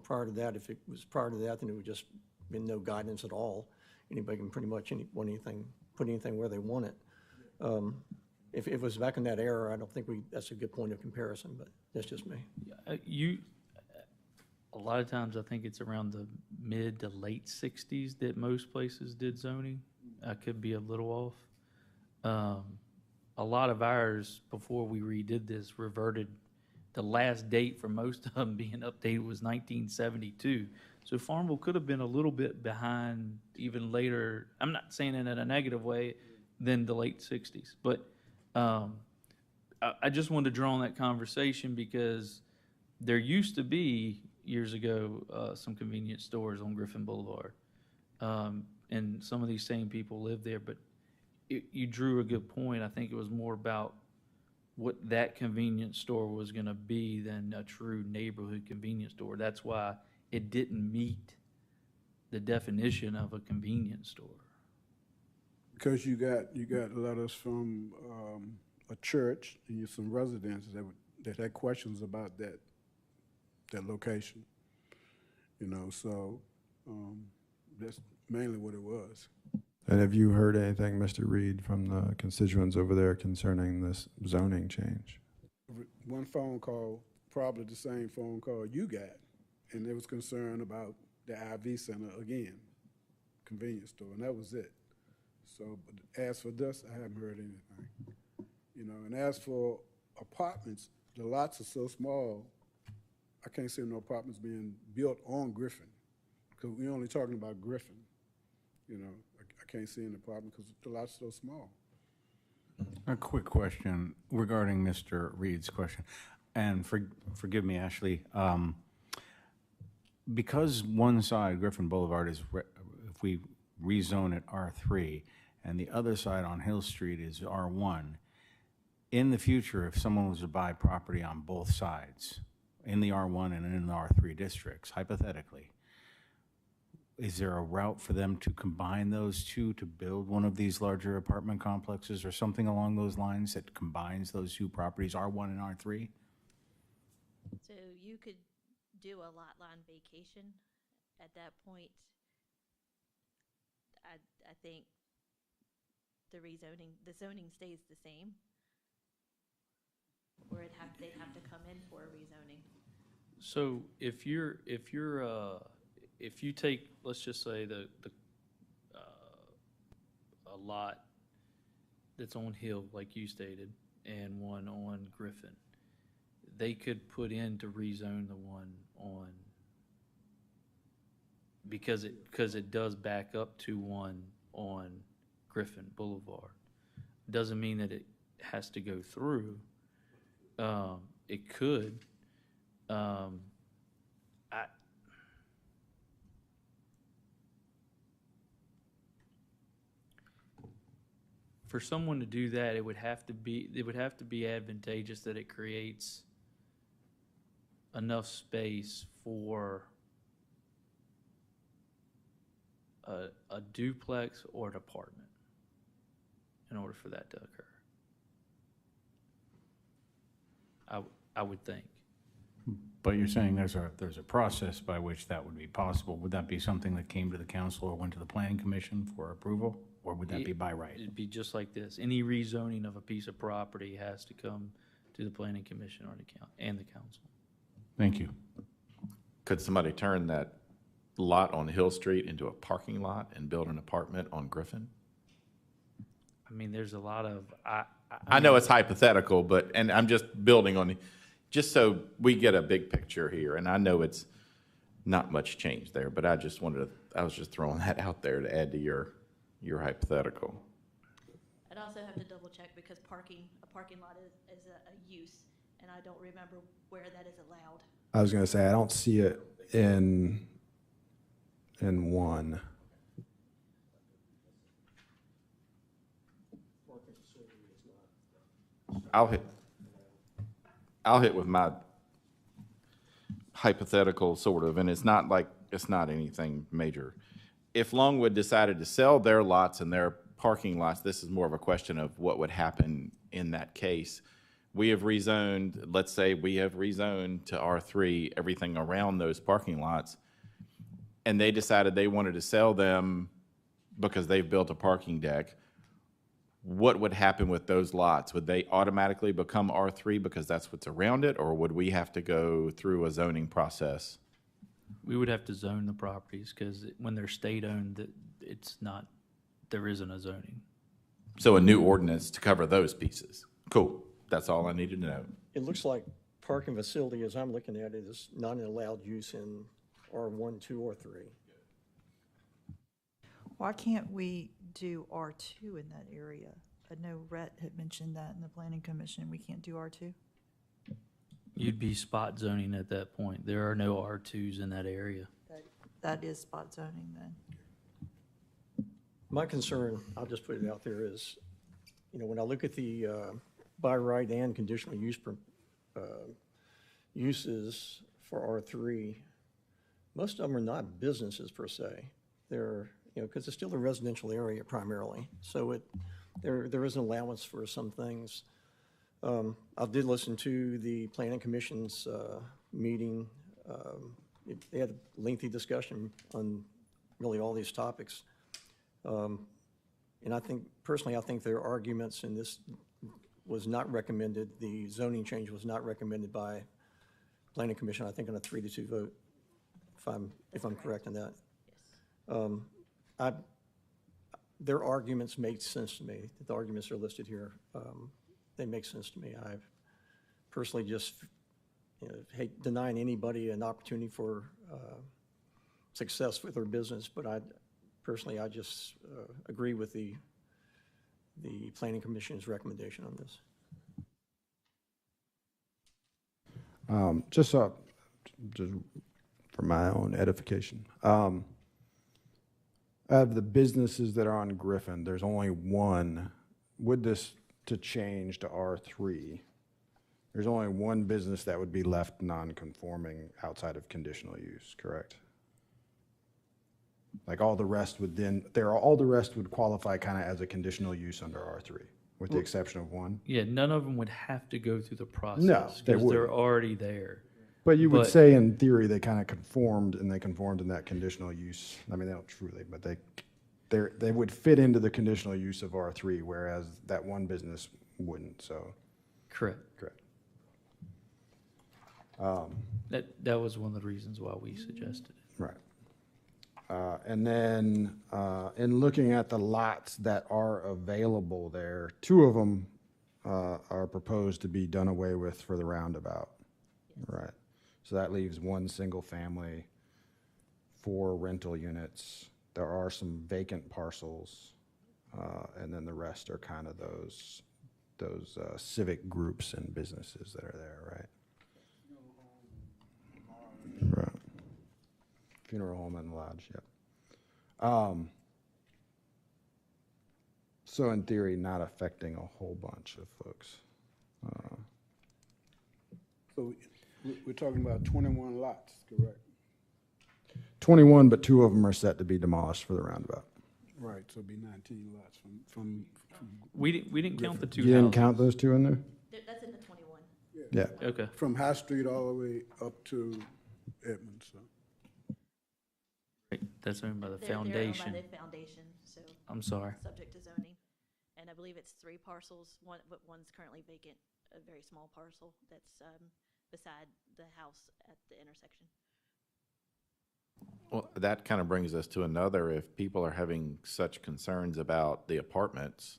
Prior to that, if it was prior to that, then it would just been no guidance at all. Anybody can pretty much put anything where they want it. If it was back in that era, I don't think that's a good point of comparison, but that's just me. A lot of times I think it's around the mid to late 60s that most places did zoning. I could be a little off. A lot of ours, before we redid this, reverted. The last date for most of them being updated was 1972. So Farmville could have been a little bit behind even later. I'm not saying it in a negative way, than the late 60s. But I just wanted to draw on that conversation because there used to be, years ago, some convenience stores on Griffin Boulevard. And some of these same people lived there. But you drew a good point. I think it was more about what that convenience store was going to be than a true neighborhood convenience store. That's why it didn't meet the definition of a convenience store. because you got letters from a church and some residents that had questions about that location. So that's mainly what it was. And have you heard anything, Mr. Reed, from the constituents over there concerning this zoning change? One phone call, probably the same phone call you got, and they was concerned about the IV center again, convenience store, and that was it. So, but as for this, I haven't heard anything. You know, and as for apartments, the lots are so small, I can't see no apartments being built on Griffin, because we're only talking about Griffin. You know, I can't see an apartment because the lot's so small. A quick question regarding Mr. Reed's question, and forgive me, Ashley. Because one side, Griffin Boulevard, is if we rezone it R3, and the other side on Hill Street is R1, in the future, if someone was to buy property on both sides, in the R1 and in the R3 districts, hypothetically, is there a route for them to combine those two to build one of these larger apartment complexes or something along those lines that combines those two properties, R1 and R3? So you could do a lot line vacation at that point. I think the zoning stays the same. Or they'd have to come in for a rezoning. So if you take, let's just say a lot that's on Hill, like you stated, and one on Griffin, they could put in to rezone the one on, because it does back up to one on Griffin Boulevard. Doesn't mean that it has to go through. It could. For someone to do that, it would have to be advantageous that it creates enough space for a duplex or an apartment in order for that to occur. I would think. But you're saying there's a process by which that would be possible. Would that be something that came to the council or went to the planning commission for approval? Or would that be by right? It'd be just like this. Any rezoning of a piece of property has to come to the planning commission or the council. Thank you. Could somebody turn that lot on Hill Street into a parking lot and build an apartment on Griffin? I mean, there's a lot of, I know it's hypothetical, and I'm just building on, just so we get a big picture here, and I know it's not much change there, but I was just throwing that out there to add to your hypothetical. I'd also have to double check because a parking lot is a use, and I don't remember where that is allowed. I was going to say, I don't see it in one. I'll hit with my hypothetical sort of, and it's not anything major. If Longwood decided to sell their lots and their parking lots, this is more of a question of what would happen in that case. We have rezoned, let's say we have rezoned to R3 everything around those parking lots, and they decided they wanted to sell them because they've built a parking deck. What would happen with those lots? Would they automatically become R3 because that's what's around it, or would we have to go through a zoning process? we would have to zone the properties because when they're state-owned, there isn't a zoning. So a new ordinance to cover those pieces. Cool. That's all I needed to know. It looks like parking facility, as I'm looking at it, is not an allowed use in R1, 2, or 3. Why can't we do R2 in that area? I know Rhett had mentioned that in the planning commission. We can't do R2? You'd be spot zoning at that point. There are no R2s in that area. That is spot zoning then. My concern, I'll just put it out there, is, when I look at the by right and conditional use uses for R3, most of them are not businesses per se. They're, because it's still a residential area primarily. So there is an allowance for some things. I did listen to the Planning Commission's meeting. They had a lengthy discussion on really all these topics. And I think, personally, I think their arguments in this was not recommended. The zoning change was not recommended by Planning Commission, I think on a 3-2 vote if I'm correct in that. Their arguments make sense to me. The arguments are listed here. They make sense to me. I personally just, hate denying anybody an opportunity for success with their business, but I just agree with the Planning Commission's recommendation on this. Just for my own edification, out of the businesses that are on Griffin, there's only one, would this to change to R3, there's only one business that would be left non-conforming outside of conditional use, correct? Like all the rest would all the rest would qualify kind of as a conditional use under R3, with the exception of one? Yeah, none of them would have to go through the process. No, they because they're wouldn't. already there. But you would say in theory, they kind of conformed, and they conformed in that conditional use. I mean, they don't truly, but they would fit into the conditional use of R3, whereas that one business wouldn't, so. Correct. That was one of the reasons why we suggested it. Right. And then in looking at the lots that are available there, 2 of them are proposed to be done away with for the roundabout. Right. So that leaves 1 single family, 4 rental units. There are some vacant parcels, and then the rest are kind of those civic groups and businesses that are there, right? Right. Funeral home and lodge, yep. So in theory, not affecting a whole bunch of folks. So we're talking about 21 lots, correct? 21, but 2 of them are set to be demolished for the roundabout. Right, so it'd be 19 lots from We didn't count the 2 You didn't houses. count those 2 in there? That's in the 21. Yeah. Okay. From High Street all the way up to Edmonds, so. Right, that's owned by the They're foundation. owned by the foundation, so. I'm sorry. Subject to zoning. And I believe it's 3 parcels, but one's currently vacant, a very small parcel that's beside the house at the intersection. Well, that kind of brings us to another, if people are having such concerns about the apartments,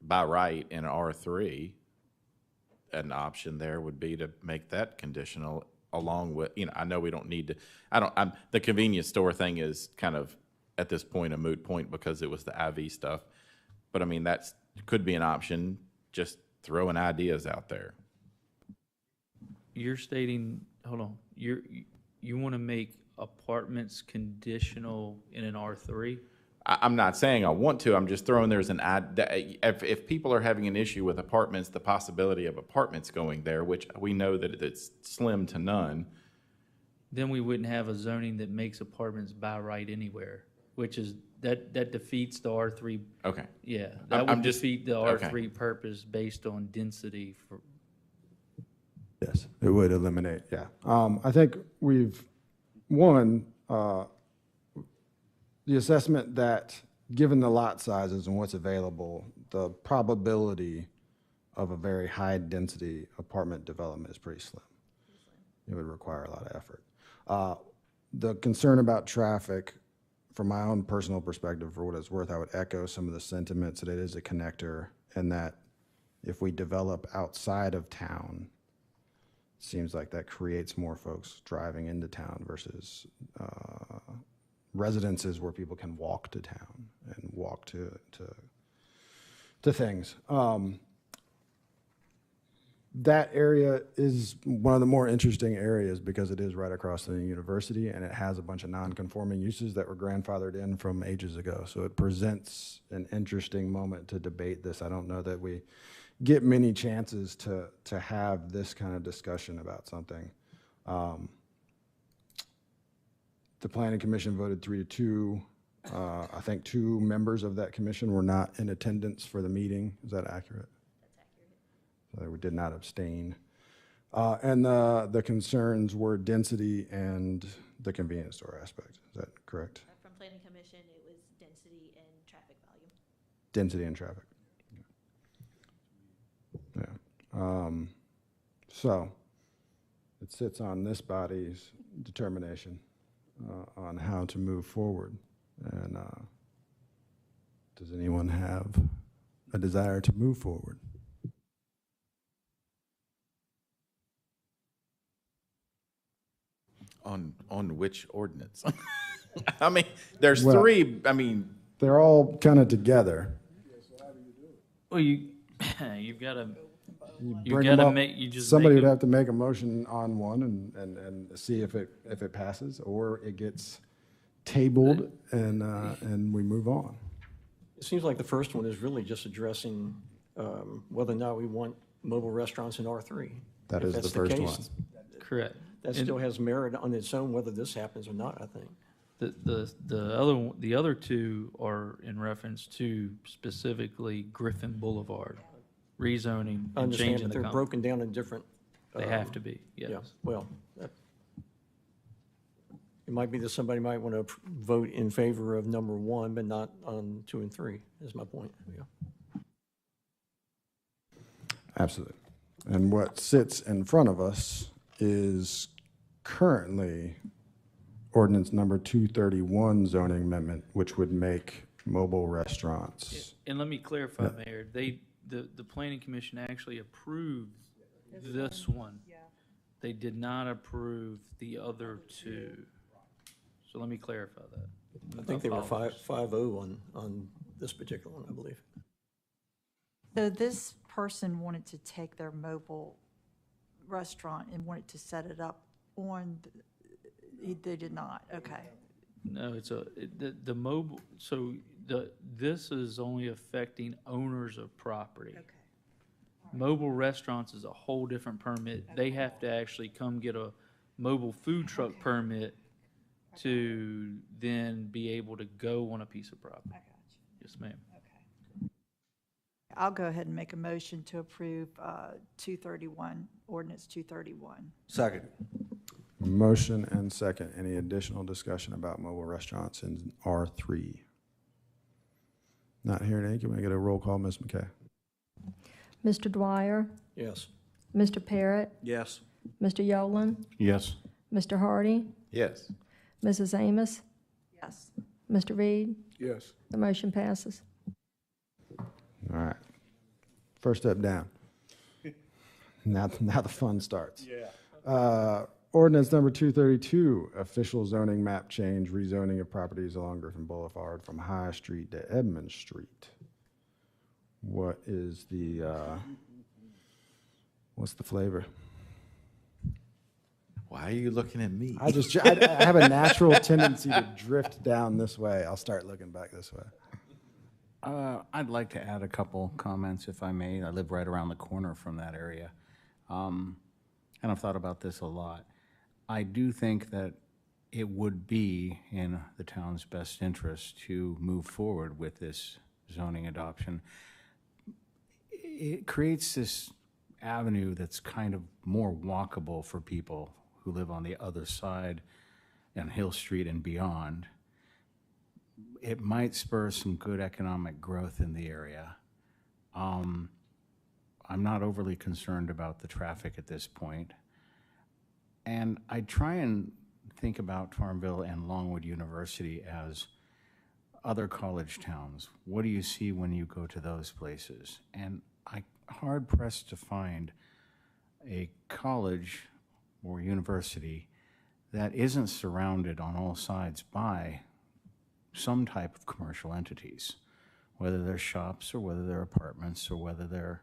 by right in R3, an option there would be to make that conditional along with, I know we don't need to, the convenience store thing is kind of, at this point, a moot point because it was the IV stuff. But I mean, that could be an option, just throwing ideas out there. You're stating, hold on, you want to make apartments conditional in an R3? I'm not saying I want to, I'm just throwing there's an if people are having an issue with apartments, the possibility of apartments going there, which we know that it's slim to none. Then we wouldn't have a zoning that makes apartments by right anywhere, which is, that defeats the R3. Okay. Yeah, that I'm would just- defeat the okay. R3 purpose based on density for. Yes, it would eliminate, yeah. I think we've, one, the assessment that, given the lot sizes and what's available, the probability of a very high-density apartment development is pretty slim. It would require a lot of effort. The concern about traffic, from my own personal perspective, for what it's worth, I would echo some of the sentiments that it is a connector, and that if we develop outside of town, it seems like that creates more folks driving into town versus residences where people can walk to town and walk to things. That area is one of the more interesting areas because it is right across from the university, and it has a bunch of non-conforming uses that were grandfathered in from ages ago. So it presents an interesting moment to debate this. I don't know that we get many chances to have this kind of discussion about something. The Planning Commission voted 3-2. I think 2 members of that commission were not in attendance for the meeting. Is that accurate? So we did not abstain. And the concerns were density and the convenience store aspect. Is that correct? From Planning Commission, it was density and traffic volume. Density and traffic. Yeah. So it sits on this body's determination on how to move forward. And does anyone have a desire to move forward? On which ordinance? I mean, there's Well, three, I mean, they're all kind of together. Well, you've got to, you Bring got them to up. make, you just Somebody make would a- have to make a motion on one and see if it passes, or it gets tabled and we move on. It seems like the first one is really just addressing whether or not we want mobile restaurants in R3. That If is the that's first case, one. Correct. That And- still has merit on its own, whether this happens or not, I think. The other two are in reference to specifically Griffin Boulevard, rezoning I and understand changing that the. they're broken down in different. They have to be, Yeah, yes. well, it might be that somebody might want to vote in favor of number one, but not on 2 and 3, is my point, yeah. Absolutely. And what sits in front of us is currently ordinance number 231 zoning amendment, which would make mobile restaurants. And let me clarify, Yeah. Mayor, the planning commission actually approved this one. They did not approve the other two. So let me clarify that. I think they were Apologies. 5-0 on this particular one, I believe. So this person wanted to take their mobile restaurant and wanted to set it up on, they did not, okay. No, the mobile, so this is only affecting owners of property. Okay. Mobile restaurants is a whole different permit. They have to actually come get a mobile food truck permit to then be able to go on a piece of property. I got you. Yes, ma'am. Okay. I'll go ahead and make a motion to approve 231, ordinance 231. Second. Motion and second. Any additional discussion about mobile restaurants in R3? Not hearing any. Can we get a roll call, Ms. McKay? Mr. Dwyer, Yes. Mr. Parrott, Yes. Mr. Yolen, Yes. Mr. Hardy, yes. Mrs. Amos, Yes. Mr. Reed. Yes. The motion passes. All right. First step down. Now the fun starts. Yeah. Ordinance number 232, official zoning map change, rezoning of properties along Griffin Boulevard from High Street to Edmund Street. What is what's the flavor? Why are you looking at me? I have a natural tendency to drift down this way. I'll start looking back this way. I'd like to add a couple comments, if I may. I live right around the corner from that area. And I've thought about this a lot. I do think that it would be in the town's best interest to move forward with this zoning adoption. It creates this avenue that's kind of more walkable for people who live on the other side on Hill Street and beyond. It might spur some good economic growth in the area. I'm not overly concerned about the traffic at this point. And I try and think about Farmville and Longwood University as other college towns. What do you see when you go to those places? And I'm hard pressed to find a college or university that isn't surrounded on all sides by some type of commercial entities, whether they're shops or whether they're apartments or whether they're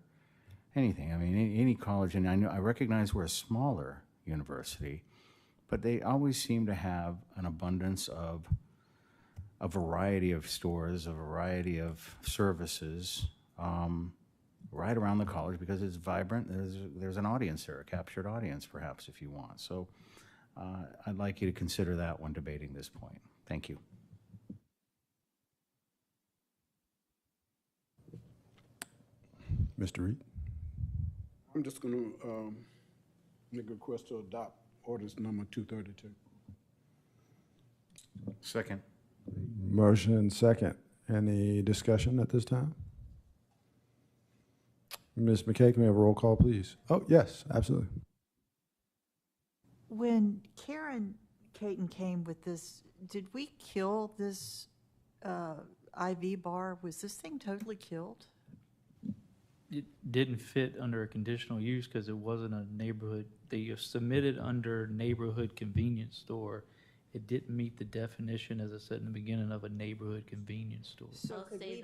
anything. I mean, any college, and I recognize we're a smaller university, but they always seem to have an abundance of a variety of stores, a variety of services right around the college because it's vibrant. There's an audience there, a captured audience perhaps if you want. So I'd like you to consider that when debating this point. Thank you. Mr. Reed? I'm just going to make a request to adopt ordinance number 232. Second. Motion and second. Any discussion at this time? Ms. McKay, can we have a roll call, please? Oh, yes, absolutely. When Karen Caton came with this, did we kill this IV bar? Was this thing totally killed? It didn't fit under a conditional use because it wasn't a neighborhood. They submitted under neighborhood convenience store. It didn't meet the definition, as I said in the beginning, of a neighborhood convenience store. I'll say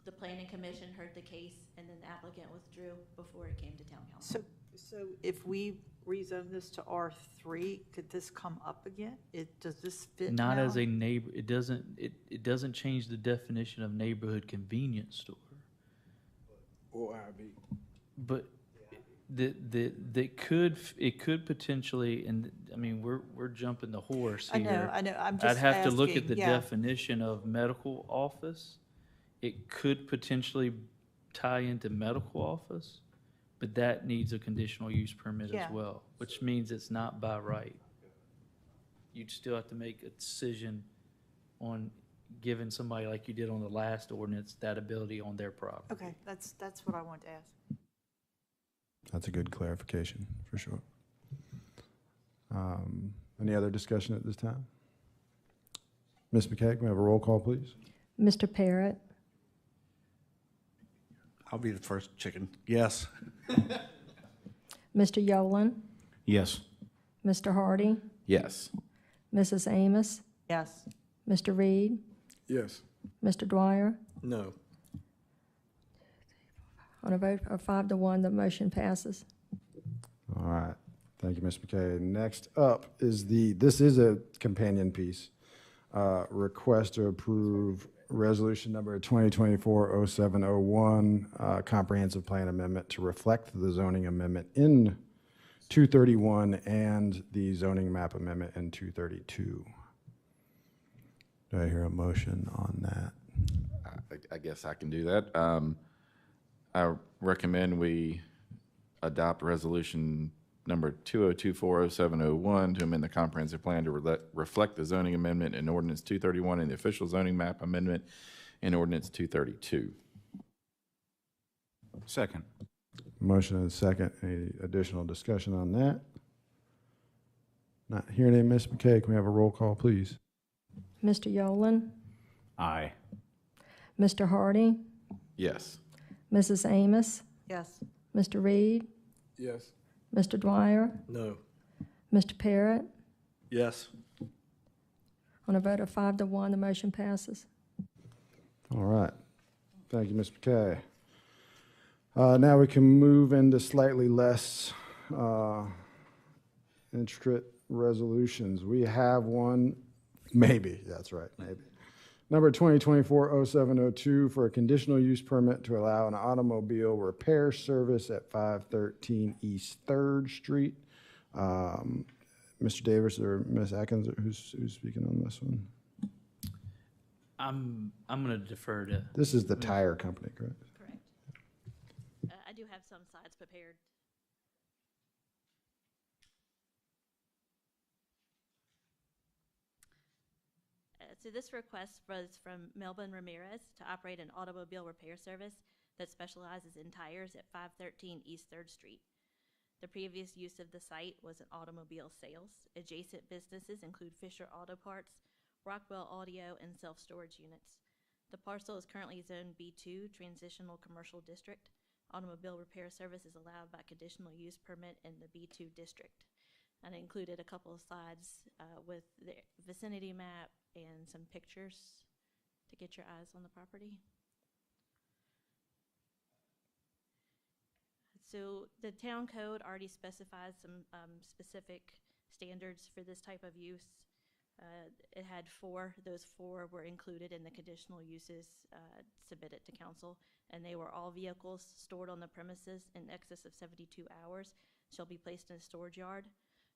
the planning commission heard the case and then the applicant withdrew before it came to town council. So if we rezone this to R3, could this come up again? Does this fit Not now? as a neighbor, it doesn't change the definition of neighborhood convenience store. Or IV. But it could potentially, and I mean, we're jumping the horse here. I know, I'm I'd just have to look at asking, the yeah. definition of medical office. It could potentially tie into medical office, but that needs a conditional use permit Yeah. as well, which means it's not by right. You'd still have to make a decision on giving somebody, like you did on the last ordinance, that ability on their property. Okay, that's what I wanted to ask. That's a good clarification, for sure. Any other discussion at this time? Ms. McKay, can we have a roll call, please? Mr. Parrott, I'll be the first chicken. Yes. Mr. Yolen, Yes. Mr. Hardy, Yes. Mrs. Amos, Yes. Mr. Reed, Yes. Mr. Dwyer. No. On a vote of 5 to 1, the motion passes. All right. Thank you, Ms. McKay. Next up is this is a companion piece. Request to approve resolution number 2024-0701, comprehensive plan amendment to reflect the zoning amendment in 231 and the zoning map amendment in 232. Do I hear a motion on that? I guess I can do that. I recommend we adopt resolution number 2024-0701 to amend the comprehensive plan to reflect the zoning amendment in ordinance 231 and the official zoning map amendment in ordinance 232. Second. Motion and a second. Any additional discussion on that? Not hearing any. Ms. McKay, can we have a roll call, please? Mr. Yolen, Aye. Mr. Hardy, Yes. Mrs. Amos, Yes. Mr. Reed, Yes. Mr. Dwyer, No. Mr. Parrott. Yes. On a vote of 5 to 1, the motion passes. All right. Thank you, Ms. McKay. Now we can move into slightly less intricate resolutions. We have one, maybe, that's right, maybe. Number 2024-0702 for a conditional use permit to allow an automobile repair service at 513 East 3rd Street. Mr. Davis or Ms. Atkins, who's speaking on this one? I'm going to defer to. This is the tire company, correct? Correct. I do have some slides prepared. So this request was from Melvin Ramirez to operate an automobile repair service that specializes in tires at 513 East 3rd Street. The previous use of the site was an automobile sales. Adjacent businesses include Fisher Auto Parts, Rockwell Audio, and self-storage units. The parcel is currently zoned B2, Transitional Commercial District. Automobile repair service is allowed by conditional use permit in the B2 district. And I included a couple of slides with the vicinity map and some pictures to get your eyes on the property. So the town code already specifies some specific standards for this type of use. It had 4. Those 4 were included in the conditional uses submitted to council, and they were all vehicles stored on the premises in excess of 72 hours shall be placed in a storage yard.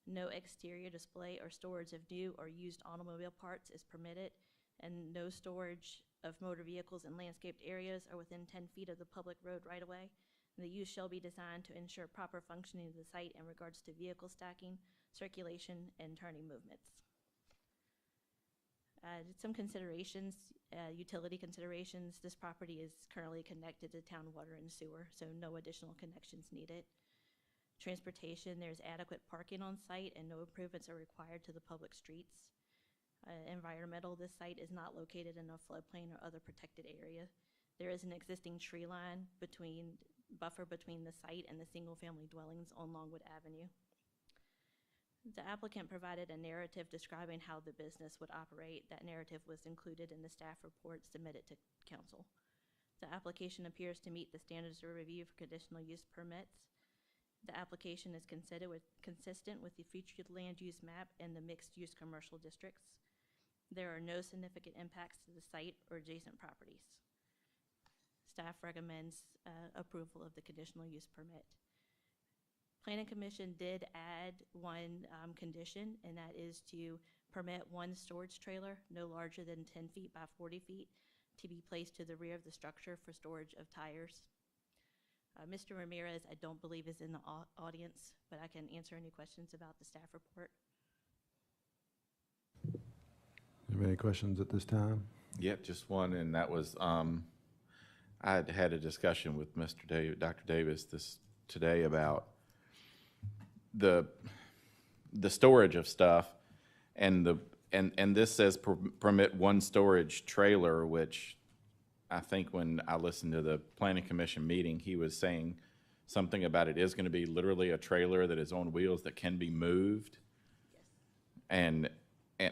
No exterior display or storage of new or used automobile parts is permitted, and no storage of motor vehicles in landscaped areas or within 10 feet of the public road right-of-way. The use shall be designed to ensure proper functioning of the site in regards to vehicle stacking, circulation, and turning movements. Some considerations, utility considerations. This property is currently connected to town water and sewer, so no additional connections needed. transportation, there's adequate parking on site, and no improvements are required to the public streets. Environmental, this site is not located in a floodplain or other protected area. There is an existing tree line buffer between the site and the single-family dwellings on Longwood Avenue. The applicant provided a narrative describing how the business would operate. That narrative was included in the staff report submitted to council. The application appears to meet the standards of review for conditional use permits. The application is consistent with the future land use map and the mixed-use commercial districts. There are no significant impacts to the site or adjacent properties. Staff recommends approval of the conditional use permit. Planning Commission did add one condition, and that is to permit one storage trailer no larger than 10 feet by 40 feet to be placed to the rear of the structure for storage of tires. Mr. Ramirez, I don't believe is in the audience, but I can answer any questions about the staff report. Have any questions at this time? Yep, just one, and that was, I had a discussion with Dr. Davis today about the storage of stuff, and this says permit one storage trailer, which I think when I listened to the Planning Commission meeting, he was saying something about it is going to be literally a trailer that is on wheels that can be moved. And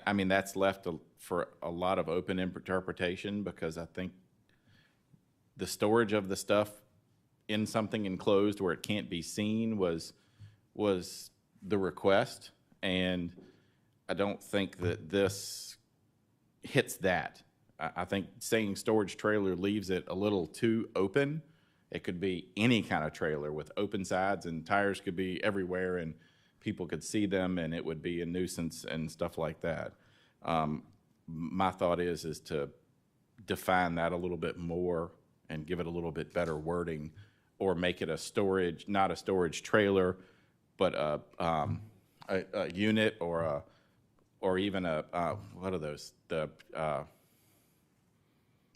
I mean, that's left for a lot of open interpretation, because I think the storage of the stuff in something enclosed where it can't be seen was the request, and I don't think that this hits that. I think saying storage trailer leaves it a little too open. It could be any kind of trailer with open sides, and tires could be everywhere, and people could see them, and it would be a nuisance and stuff like that. My thought is to define that a little bit more and give it a little bit better wording, or make it a storage, not a storage trailer, but a unit, or even what are those? The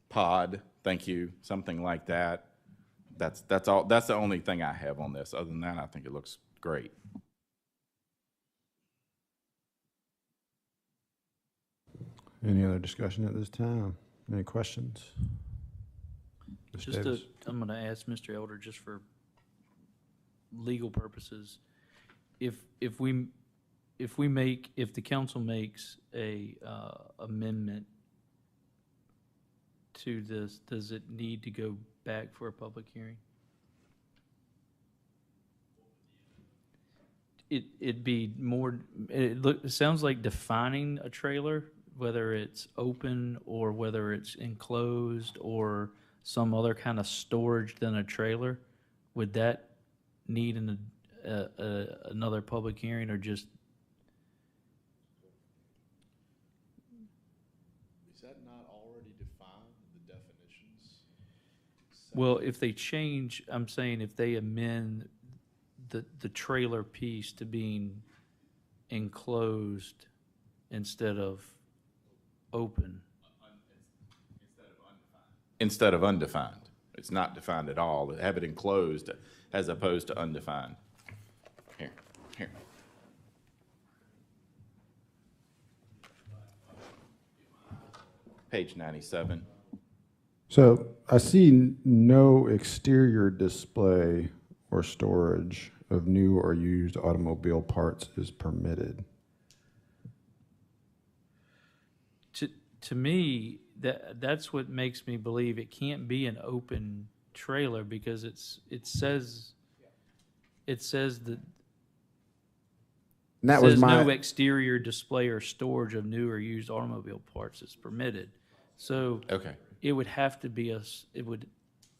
pod. Thank you. Something like that. That's all. That's the only thing I have on this. Other than that, I think it looks great. Any other discussion at this time? Any questions? I'm going to ask Mr. Elder, just for legal purposes, if the council makes a amendment to this, does it need to go back for a public hearing? It'd be more. It sounds like defining a trailer, whether it's open or whether it's enclosed or some other kind of storage than a trailer. Would that need another public hearing, or just? Is that not already defined in the definitions? Well, if they change, I'm saying if they amend the trailer piece to being enclosed instead of open. Instead of undefined. It's not defined at all. Have it enclosed as opposed to undefined. Here. Page 97. So I see no exterior display or storage of new or used automobile parts is permitted. To me, that's what makes me believe it can't be an open trailer, because it says that no exterior display or storage of new or used automobile parts is permitted. So okay, it would have to be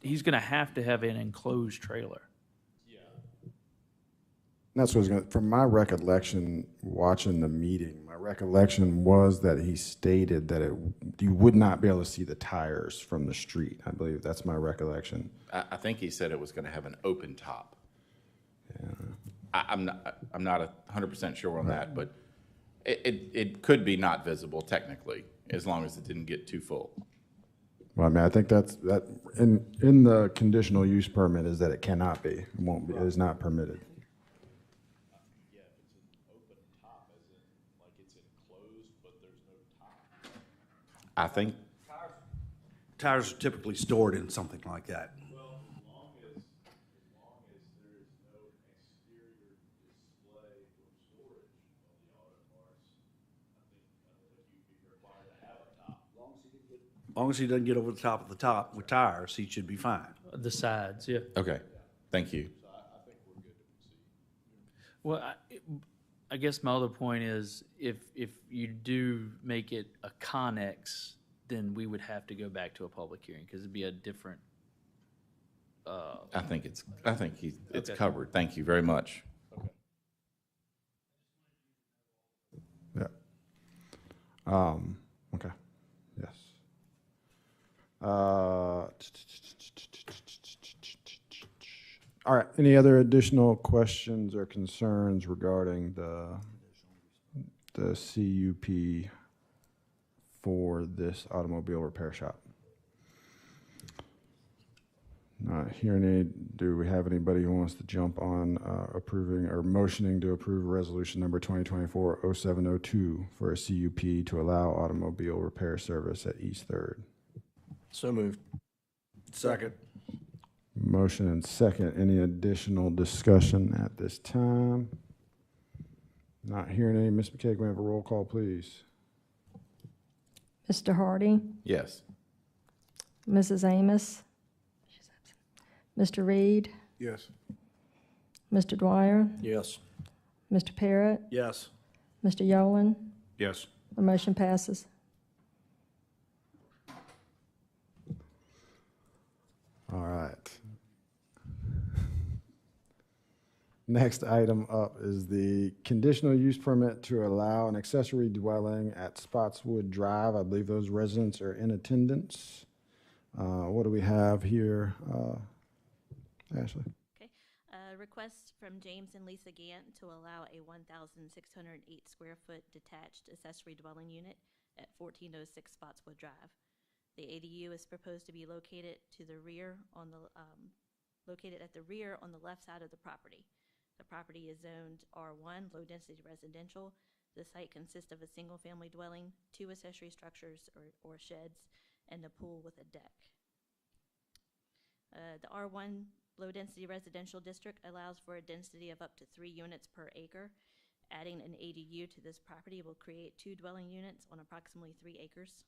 he's going to have an enclosed trailer. That's what I was going to, from my recollection, watching the meeting, my recollection was that he stated that you would not be able to see the tires from the street. I believe that's my recollection. I think he said it was going to have an open top. Yeah. I'm not 100% sure on that, but it could be not visible technically, as long as it didn't get too full. Well, I mean, I think that in the conditional use permit is that it cannot be, it won't be, it is not permitted. I think, Tires are typically stored in something like that. As long as he doesn't get over the top with tires, he should be fine. The sides, yeah. okay, thank you. Well, I guess my other point is if you do make it a Connex, then we would have to go back to a public hearing because it'd be a different. I think it's Okay. covered. Thank you very much. Yeah. Okay, yes. All right, any other additional questions or concerns regarding the CUP for this automobile repair shop? Not hearing any, do we have anybody who wants to jump on approving or motioning to approve resolution number 2024-0702 for a CUP to allow automobile repair service at East Third? So moved. Second. Motion and second. Any additional discussion at this time? Not hearing any. Ms. McKay, can we have a roll call, please? Mr. Hardy, Yes. Mrs. Amos, Mr. Reed, Yes. Mr. Dwyer, Yes. Mr. Parrott, Yes. Mr. Yolen. Yes. The motion passes. All right. Next item up is the conditional use permit to allow an accessory dwelling at Spotswood Drive. I believe those residents are in attendance. What do we have here? Ashley? Okay. Request from James and Lisa Gant to allow a 1,608 square foot detached accessory dwelling unit at 1406 Spotswood Drive. The ADU is proposed to be located to the rear on the located at the rear on the left side of the property. The property is zoned R1, low density residential. The site consists of a single family dwelling, 2 accessory structures or sheds, and a pool with a deck. The R1 low density residential district allows for a density of up to 3 units per acre. Adding an ADU to this property will create 2 dwelling units on approximately 3 acres.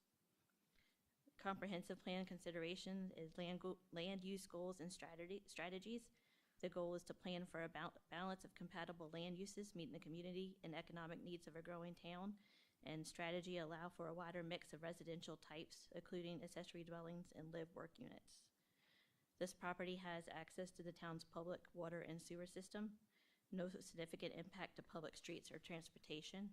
Comprehensive plan consideration is land use goals and strategies. The goal is to plan for a balance of compatible land uses, meeting the community and economic needs of a growing town, and strategy allow for a wider mix of residential types, including accessory dwellings and live-work units. This property has access to the town's public water and sewer system, no significant impact to public streets or transportation.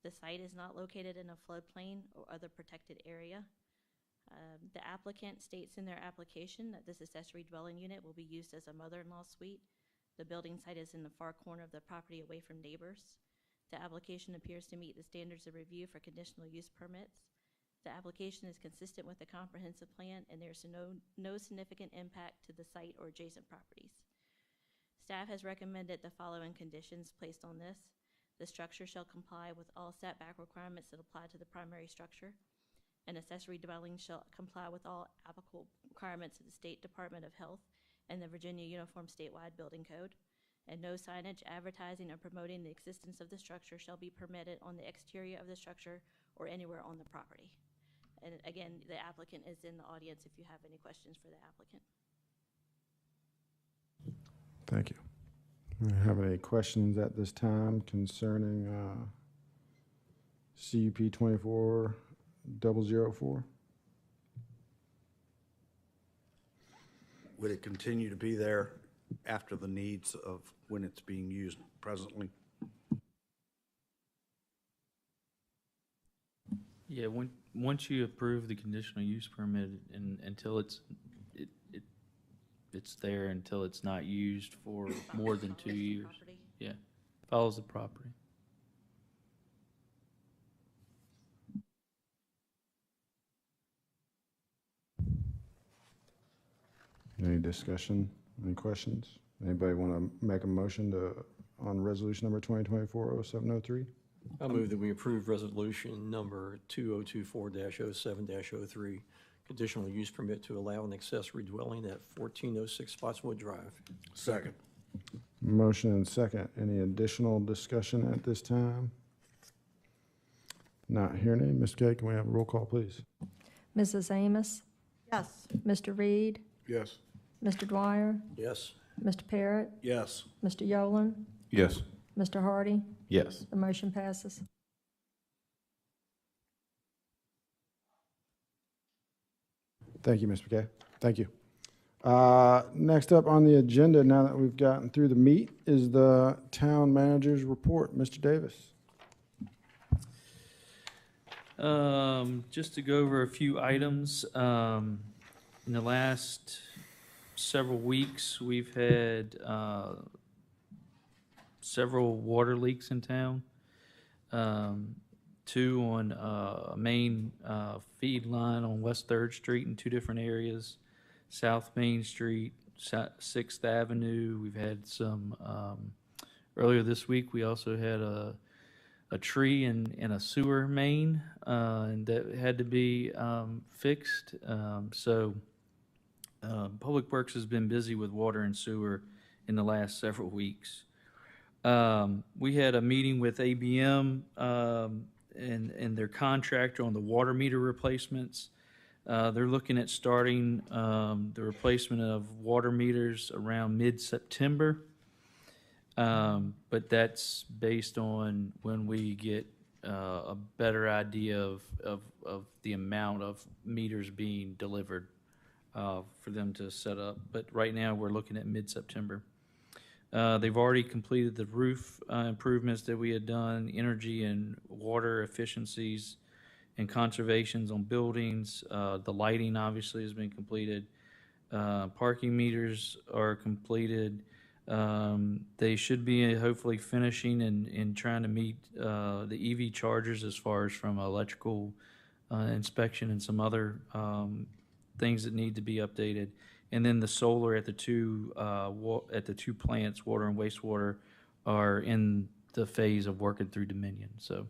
The site is not located in a floodplain or other protected area. The applicant states in their application that this accessory dwelling unit will be used as a mother-in-law suite. The building site is in the far corner of the property away from neighbors. The application appears to meet the standards of review for conditional use permits. The application is consistent with the comprehensive plan, and there's no significant impact to the site or adjacent properties. Staff has recommended the following conditions placed on this. The structure shall comply with all setback requirements that apply to the primary structure. An accessory dwelling shall comply with all applicable requirements of the State Department of Health and the Virginia Uniform Statewide Building Code. And no signage advertising or promoting the existence of the structure shall be permitted on the exterior of the structure or anywhere on the property. And again, the applicant is in the audience if you have any questions for the applicant. Thank you. Do you have any questions at this time concerning CUP 24004? Would it continue to be there after the needs of when it's being used presently? Yeah, once you approve the conditional use permit and until it's there until it's not used for more than 2 years. Yeah, follows the property. Any discussion? Any questions? Anybody want to make a motion on resolution number 2024-0703? I move that we approve resolution number 2024-07-03, conditional use permit to allow an accessory dwelling at 1406 Spotswood Drive. Second. Motion and second. Any additional discussion at this time? Not hearing any. Ms. Gay, can we have a roll call, please? Mrs. Amos, Yes. Mr. Reed, Yes. Mr. Dwyer, Yes. Mr. Parrott, Yes. Mr. Yolen, Yes. Mr. Hardy. Yes. The motion passes. Thank you, Ms. McKay. Thank you. Next up on the agenda, now that we've gotten through the meat, is the town manager's report. Mr. Davis. Just to go over a few items, in the last several weeks, we've had several water leaks in town. Two on a main feed line on West 3rd Street in two different areas, South Main Street, 6th Avenue. We've had some, earlier this week, we also had a tree in a sewer main, and that had to be fixed. So Public Works has been busy with water and sewer in the last several weeks. We had a meeting with ABM and their contractor on the water meter replacements. They're looking at starting the replacement of water meters around mid-September. But that's based on when we get a better idea of the amount of meters being delivered for them to set up. But right now, we're looking at mid-September. They've already completed the roof improvements that we had done, energy and water efficiencies and conservations on buildings. The lighting obviously has been completed. Parking meters are completed. They should be hopefully finishing and trying to meet the EV chargers as far as from electrical inspection and some other things that need to be updated. And then the solar at the two plants, water and wastewater, are in the phase of working through Dominion. So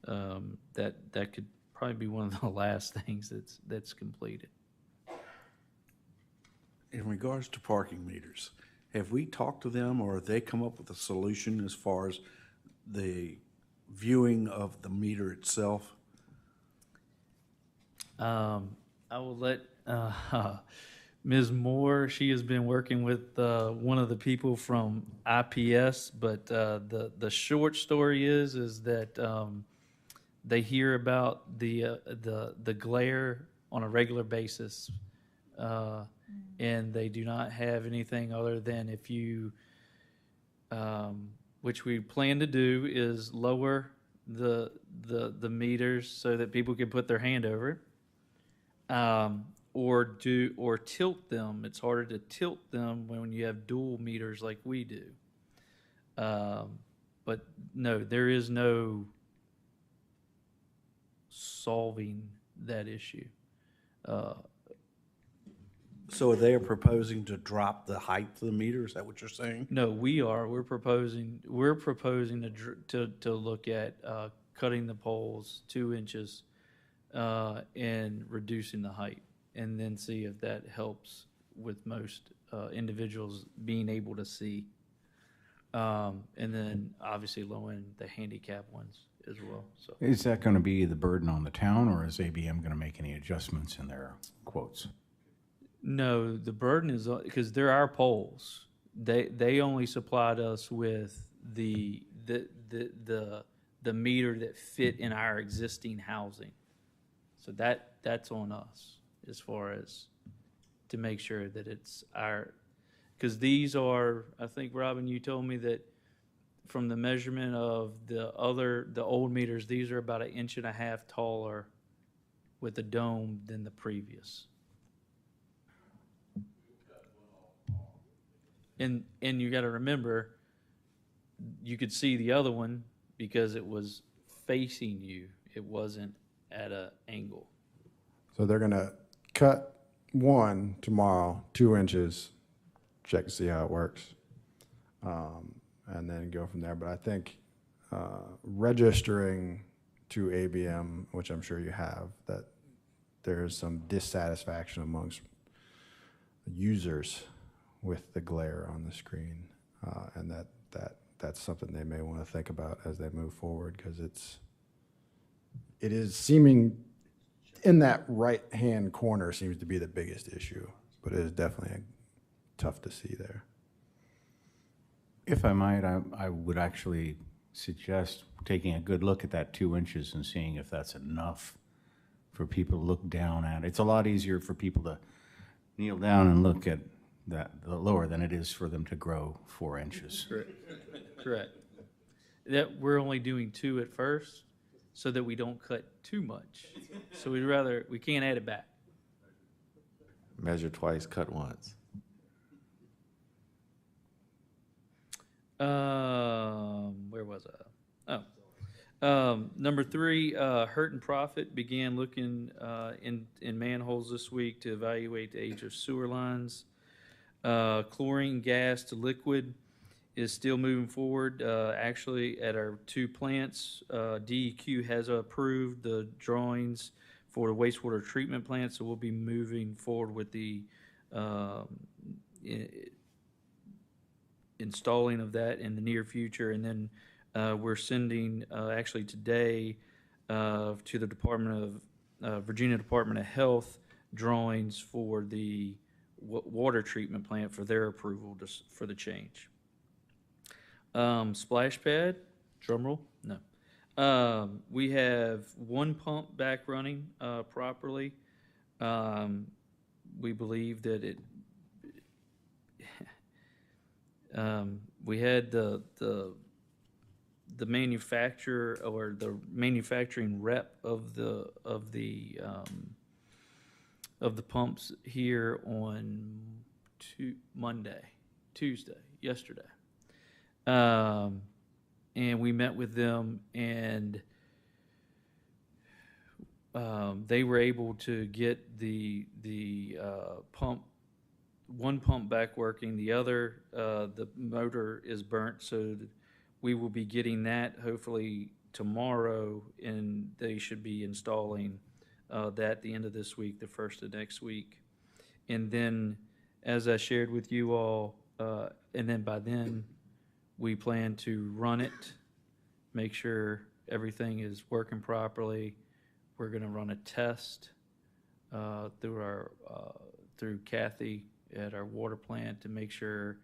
that could probably be one of the last things that's completed. In regards to parking meters, have we talked to them, or have they come up with a solution as far as the viewing of the meter itself? I will let Ms. Moore, she has been working with one of the people from IPS, but the short story is that they hear about the glare on a regular basis, and they do not have anything other than if you, which we plan to do, is lower the meters so that people can put their hand over it. Or tilt them. It's harder to tilt them when you have dual meters like we do. But no, there is no solving that issue. So are they proposing to drop the height of the meter? Is that what you're saying? No, we are. We're proposing to look at cutting the poles 2 inches and reducing the height, and then see if that helps with most individuals being able to see. And then obviously lowering the handicap ones as well. So Is that going to be the burden on the town, or is ABM going to make any adjustments in their quotes? no, the burden is because they're our poles. They only supplied us with the meter that fit in our existing housing. So that's on us as far as to make sure that it's our, because these are, I think, Robin, you told me that from the measurement of the old meters, these are about 1.5 inches taller with a dome than the previous. And you got to remember, you could see the other one because it was facing you. It wasn't at an angle. So they're gonna cut one tomorrow, 2 inches, check to see how it works, and then go from there. But I think registering to ABM, which I'm sure you have, that there is some dissatisfaction amongst users with the glare on the screen, and that's something they may want to think about as they move forward, because it is seeming in that right-hand corner seems to be the biggest issue, but it is definitely tough to see there. If I might, I would actually suggest taking a good look at that 2 inches and seeing if that's enough for people to look down at. It's a lot easier for people to kneel down and look at that the lower than it is for them to grow 4 inches. Correct. That we're only doing 2 at first, so that we don't cut too much. So we can't add it back. Measure twice, cut once. Where was I? Number 3, Hurt and Profit began looking in manholes this week to evaluate the age of sewer lines. Chlorine gas to liquid is still moving forward. Actually, at our 2 plants, DEQ has approved the drawings for the wastewater treatment plant, so we'll be moving forward with the installing of that in the near future. And then we're sending, actually today, to the Virginia Department of Health drawings for the water treatment plant for their approval for the change. Splash pad, drum roll, no. We have 1 pump back running properly. We believe that we had the manufacturer or the manufacturing rep of the pumps here on Tuesday, yesterday. And we met with them, and they were able to get the pump, 1 pump back working, the other, the motor is burnt, so we will be getting that hopefully tomorrow, and they should be installing that at the end of this week, the first of next week. And then, as I shared with you all, and then by then, we plan to run it, make sure everything is working properly. We're going to run a test through Kathy at our water plant to make sure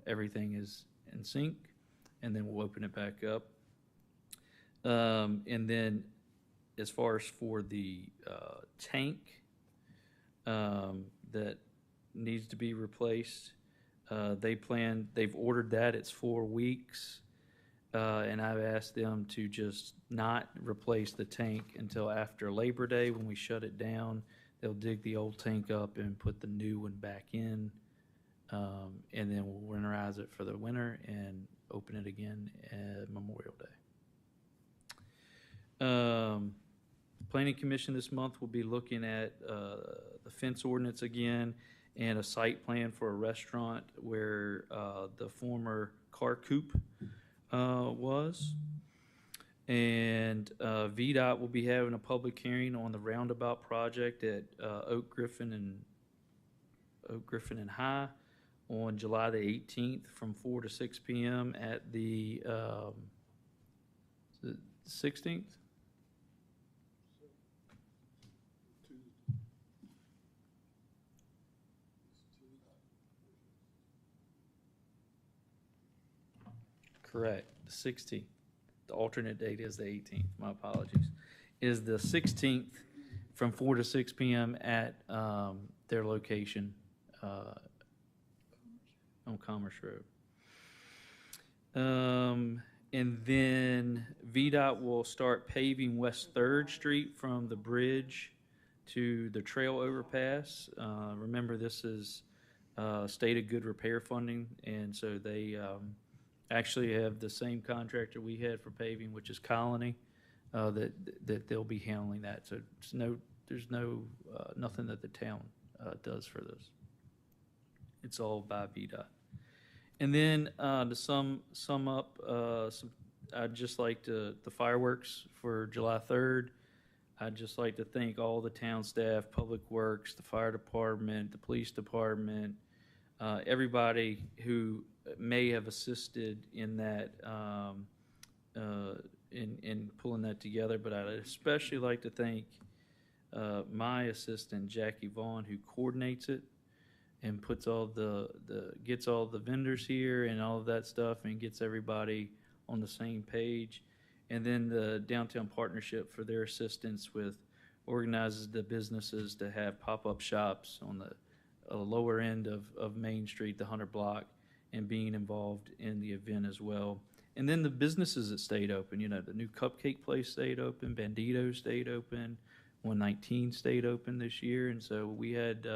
everything is in sync, and then we'll open it back up. And then as far as for the tank that needs to be replaced, they've ordered that. It's 4 weeks. And I've asked them to just not replace the tank until after Labor Day when we shut it down. They'll dig the old tank up and put the new one back in. And then we'll winterize it for the winter and open it again at Memorial Day. Planning Commission this month will be looking at the fence ordinance again and a site plan for a restaurant where the former car coop was. And VDOT will be having a public hearing on the roundabout project at Oak Griffin and High on July the 18th from 4 to 6 p.m. at the 16th? Correct, the 16th. The alternate date is the 18th, my apologies. Is the 16th from 4 to 6 p.m. at their location on Commerce Road. And then VDOT will start paving West 3rd Street from the bridge to the trail overpass. Remember, this is stated good repair funding, and so they actually have the same contractor we had for paving, which is Colony, that they'll be handling that. So there's nothing that the town does for this. It's all by VDOT. And then to sum up, I'd just like to, the fireworks for July 3rd, I'd just like to thank all the town staff, Public Works, the fire department, the police department, everybody who may have assisted in that, in pulling that together. But I'd especially like to thank my assistant, Jackie Vaughn, who coordinates it and puts all gets all the vendors here and all of that stuff and gets everybody on the same page. And then the Downtown Partnership for their assistance with organizes the businesses to have pop-up shops on the lower end of Main Street, the 100 block, and being involved in the event as well. And then the businesses that stayed open, you know, the new cupcake place stayed open, Bandito stayed open, 119 stayed open this year. And so we had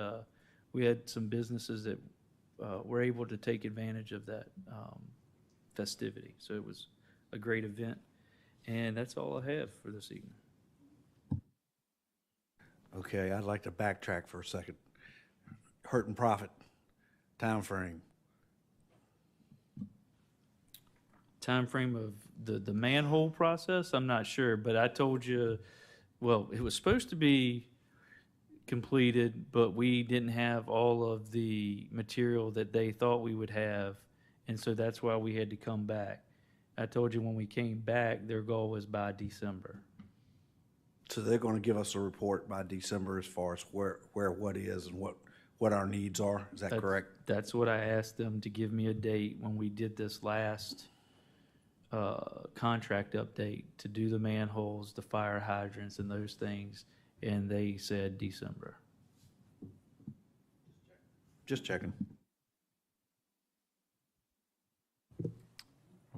some businesses that were able to take advantage of that festivity. So it was a great event. And that's all I have for this evening. Okay, I'd like to backtrack for a second. Hurt and profit, time frame. Time frame of the manhole process, I'm not sure, but I told you, well, it was supposed to be completed, but we didn't have all of the material that they thought we would have, and so that's why we had to come back. I told you when we came back, their goal was by December. So they're going to give us a report by December as far as where what is and what our needs are. Is that correct? That's what I asked them to give me a date when we did this last contract update to do the manholes, the fire hydrants, and those things, and they said December. Just checking.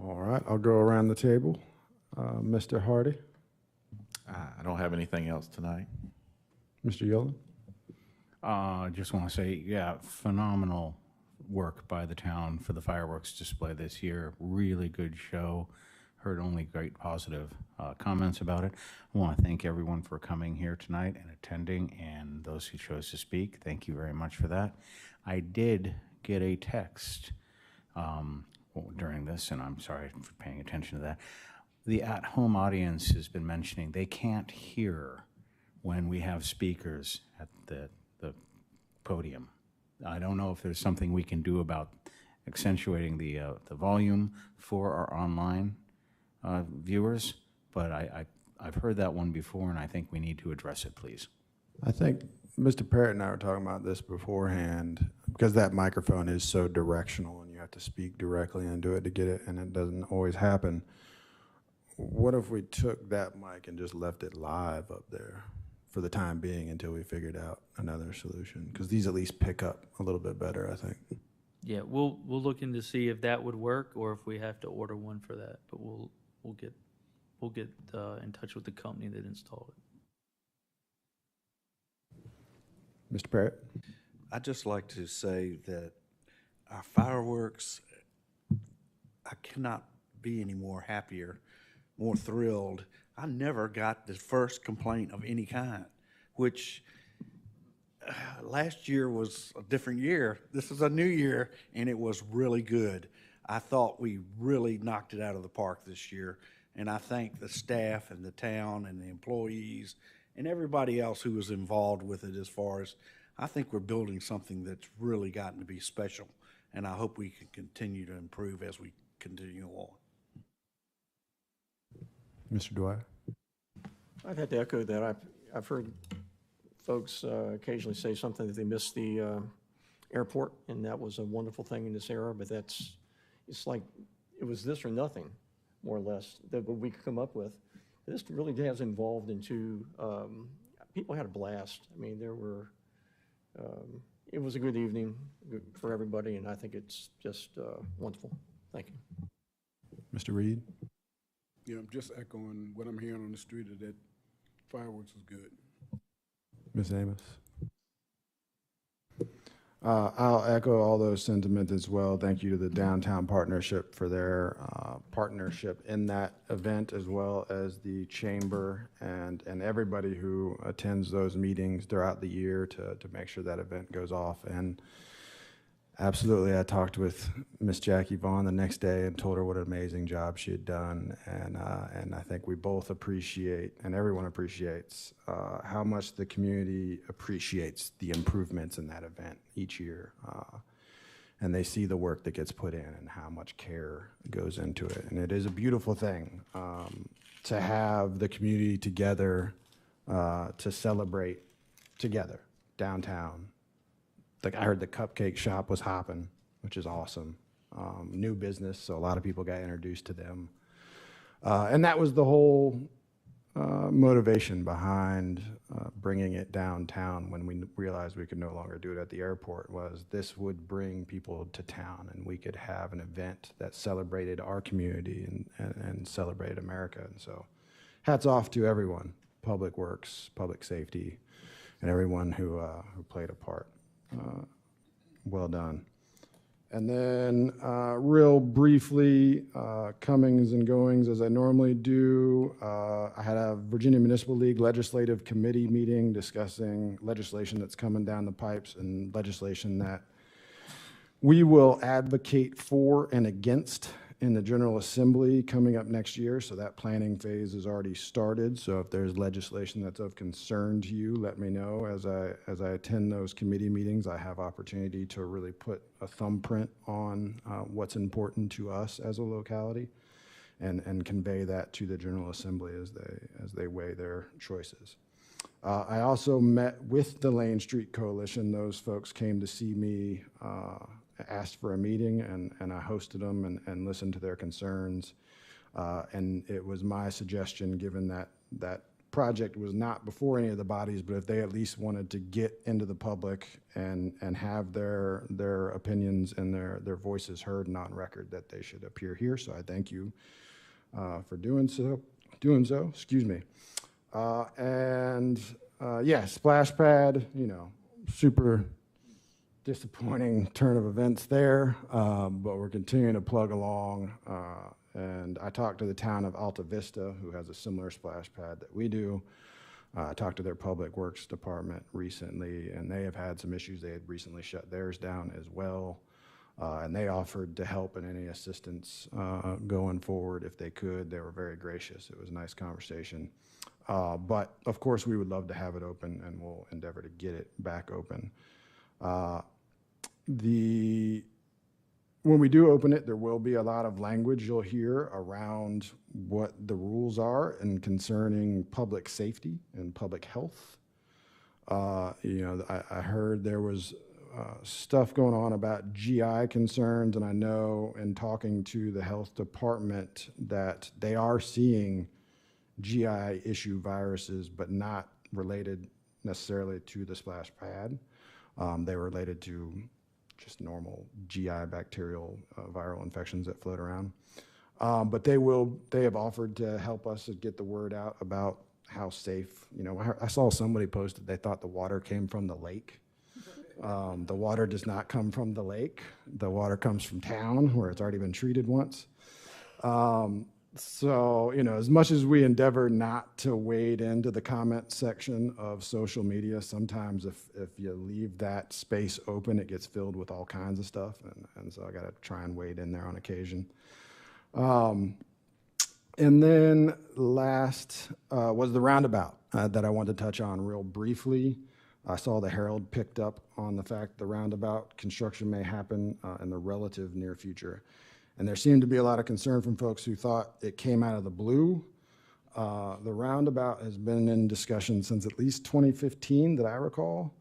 All right, I'll go around the table. Mr. Hardy, I don't have anything else tonight. Mr. Yolen. Just want to say, yeah, phenomenal work by the town for the fireworks display this year. Really good show. Heard only great positive comments about it. I want to thank everyone for coming here tonight and attending, and those who chose to speak. Thank you very much for that. I did get a text during this, and I'm sorry for paying attention to that. The at-home audience has been mentioning they can't hear when we have speakers at the podium. I don't know if there's something we can do about accentuating the volume for our online viewers, but I've heard that one before, and I think we need to address it, please. I think Mr. Parrott and I were talking about this beforehand, because that microphone is so directional and you have to speak directly into it to get it, and it doesn't always happen. What if we took that mic and just left it live up there for the time being until we figured out another solution? Because these at least pick up a little bit better, I think. Yeah, we'll look into see if that would work or if we have to order one for that. But we'll get in touch with the company that installed it. Mr. Parrott? I'd just like to say that our fireworks, I cannot be any more happier, more thrilled. I never got the first complaint of any kind, which last year was a different year. This is a new year, and it was really good. I thought we really knocked it out of the park this year, and I thank the staff and the town and the employees and everybody else who was involved with it as far as I think we're building something that's really gotten to be special, and I hope we can continue to improve as we continue on. Mr. Dwyer? I'd have to echo that. I've heard folks occasionally say something that they missed the airport, and that was a wonderful thing in this era, but it's like it was this or nothing, more or less, that what we could come up with. This really has evolved into, people had a blast. I mean, it was a good evening for everybody, and I think it's just wonderful. Thank you. Mr. Reed? Yeah, I'm just echoing what I'm hearing on the street, that fireworks was good. Ms. Amos? I'll echo all those sentiments as well. Thank you to the Downtown Partnership for their partnership in that event, as well as the Chamber and everybody who attends those meetings throughout the year to make sure that event goes off. And Absolutely. I talked with Miss Jackie Vaughn the next day and told her what an amazing job she had done. And I think we both appreciate, and everyone appreciates, how much the community appreciates the improvements in that event each year. And they see the work that gets put in and how much care goes into it. And it is a beautiful thing to have the community together to celebrate together downtown. Like, I heard the cupcake shop was hopping, which is awesome. New business, so a lot of people got introduced to them. And that was the whole motivation behind bringing it downtown when we realized we could no longer do it at the airport, was this would bring people to town and we could have an event that celebrated our community and celebrated America. And so hats off to everyone, Public Works, Public Safety, and everyone who played a part. Well done. And then real briefly, comings and goings as I normally do. I had a Virginia Municipal League Legislative Committee meeting discussing legislation that's coming down the pipes and legislation that we will advocate for and against in the General Assembly coming up next year. So that planning phase has already started. So if there's legislation that's of concern to you, let me know. As I attend those committee meetings, I have opportunity to really put a thumbprint on what's important to us as a locality and convey that to the General Assembly as they weigh their choices. I also met with the Lane Street Coalition. Those folks came to see me, asked for a meeting, and I hosted them and listened to their concerns. And it was my suggestion, given that that project was not before any of the bodies, but if they at least wanted to get into the public and have their opinions and their voices heard and on record, that they should appear here. So I thank you for doing so. Excuse me. Yeah, splash pad, super disappointing turn of events there, but we're continuing to plug along. And I talked to the town of Alta Vista, who has a similar splash pad that we do. I talked to their Public Works Department recently, and they have had some issues. They had recently shut theirs down as well. And they offered to help in any assistance going forward if they could. They were very gracious. It was a nice conversation. But of course, we would love to have it open, and we'll endeavor to get it back open. When we do open it, there will be a lot of language you'll hear around what the rules are and concerning public safety and public health. I heard there was stuff going on about GI concerns, and I know in talking to the health department that they are seeing GI issue viruses, but not related necessarily to the splash pad. They were related to just normal GI bacterial viral infections that float around. But they have offered to help us get the word out about how safe, I saw somebody posted they thought the water came from the lake. The water does not come from the lake. The water comes from town where it's already been treated once. So, as much as we endeavor not to wade into the comment section of social media, sometimes if you leave that space open, it gets filled with all kinds of stuff. And so I got to try and wade in there on occasion. And then last was the roundabout that I wanted to touch on real briefly. I saw the Herald picked up on the fact the roundabout construction may happen in the relative near future. And there seemed to be a lot of concern from folks who thought it came out of the blue. The roundabout has been in discussion since at least 2015 that I recall.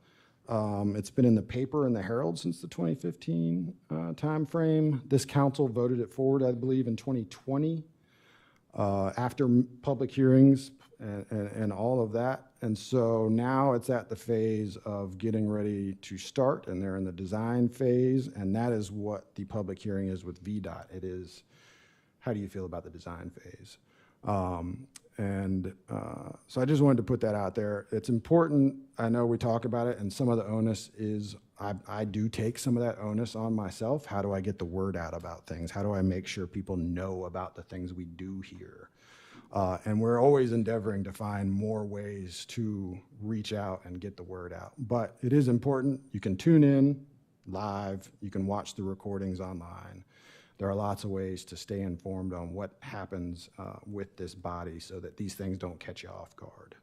It's been in the paper in the Herald since the 2015 timeframe. This council voted it forward, I believe, in 2020 after public hearings and all of that. And so now it's at the phase of getting ready to start, and they're in the design phase, and that is what the public hearing is with VDOT. It is, how do you feel about the design phase? So I just wanted to put that out there. It's important. I know we talk about it, and some of the onus is, I do take some of that onus on myself. How do I get the word out about things? How do I make sure people know about the things we do here? And we're always endeavoring to find more ways to reach out and get the word out. But it is important. You can tune in live. You can watch the recordings online. There are lots of ways to stay informed on what happens with this body so that these things don't catch you off guard.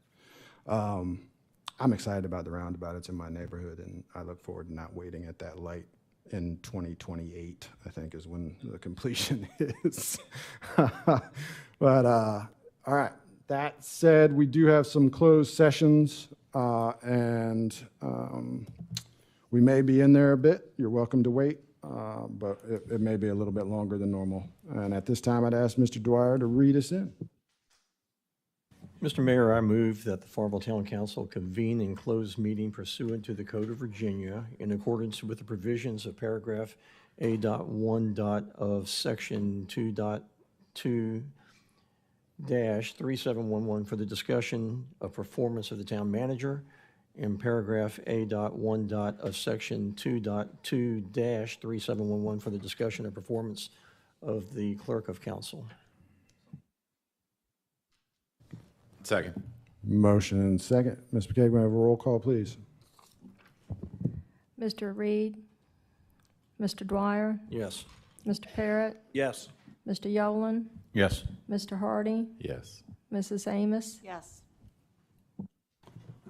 I'm excited about the roundabout. It's in my neighborhood, and I look forward to not waiting at that light in 2028, I think is when the completion is. But, all right, that said, we do have some closed sessions, and we may be in there a bit. You're welcome to wait, but it may be a little bit longer than normal. And at this time, I'd ask Mr. Dwyer to read us in. Mr. Mayor, I move that the Farmville Town Council convene in closed meeting pursuant to the Code of Virginia in accordance with the provisions of paragraph A.1. of section 2.2-3711 for the discussion of performance of the town manager, and paragraph A.1. of section 2.2-3711 for the discussion of performance of the clerk of council. Second. Motion and second. Ms. McCaig, may I have a roll call, please? Mr. Reed, Mr. Dwyer, Yes. Mr. Parrott, Yes. Mr. Yolen, Yes. Mr. Hardy, Yes. Mrs. Amos. Yes.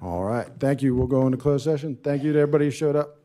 All right, thank you. We'll go into closed session. Thank you to everybody who showed up.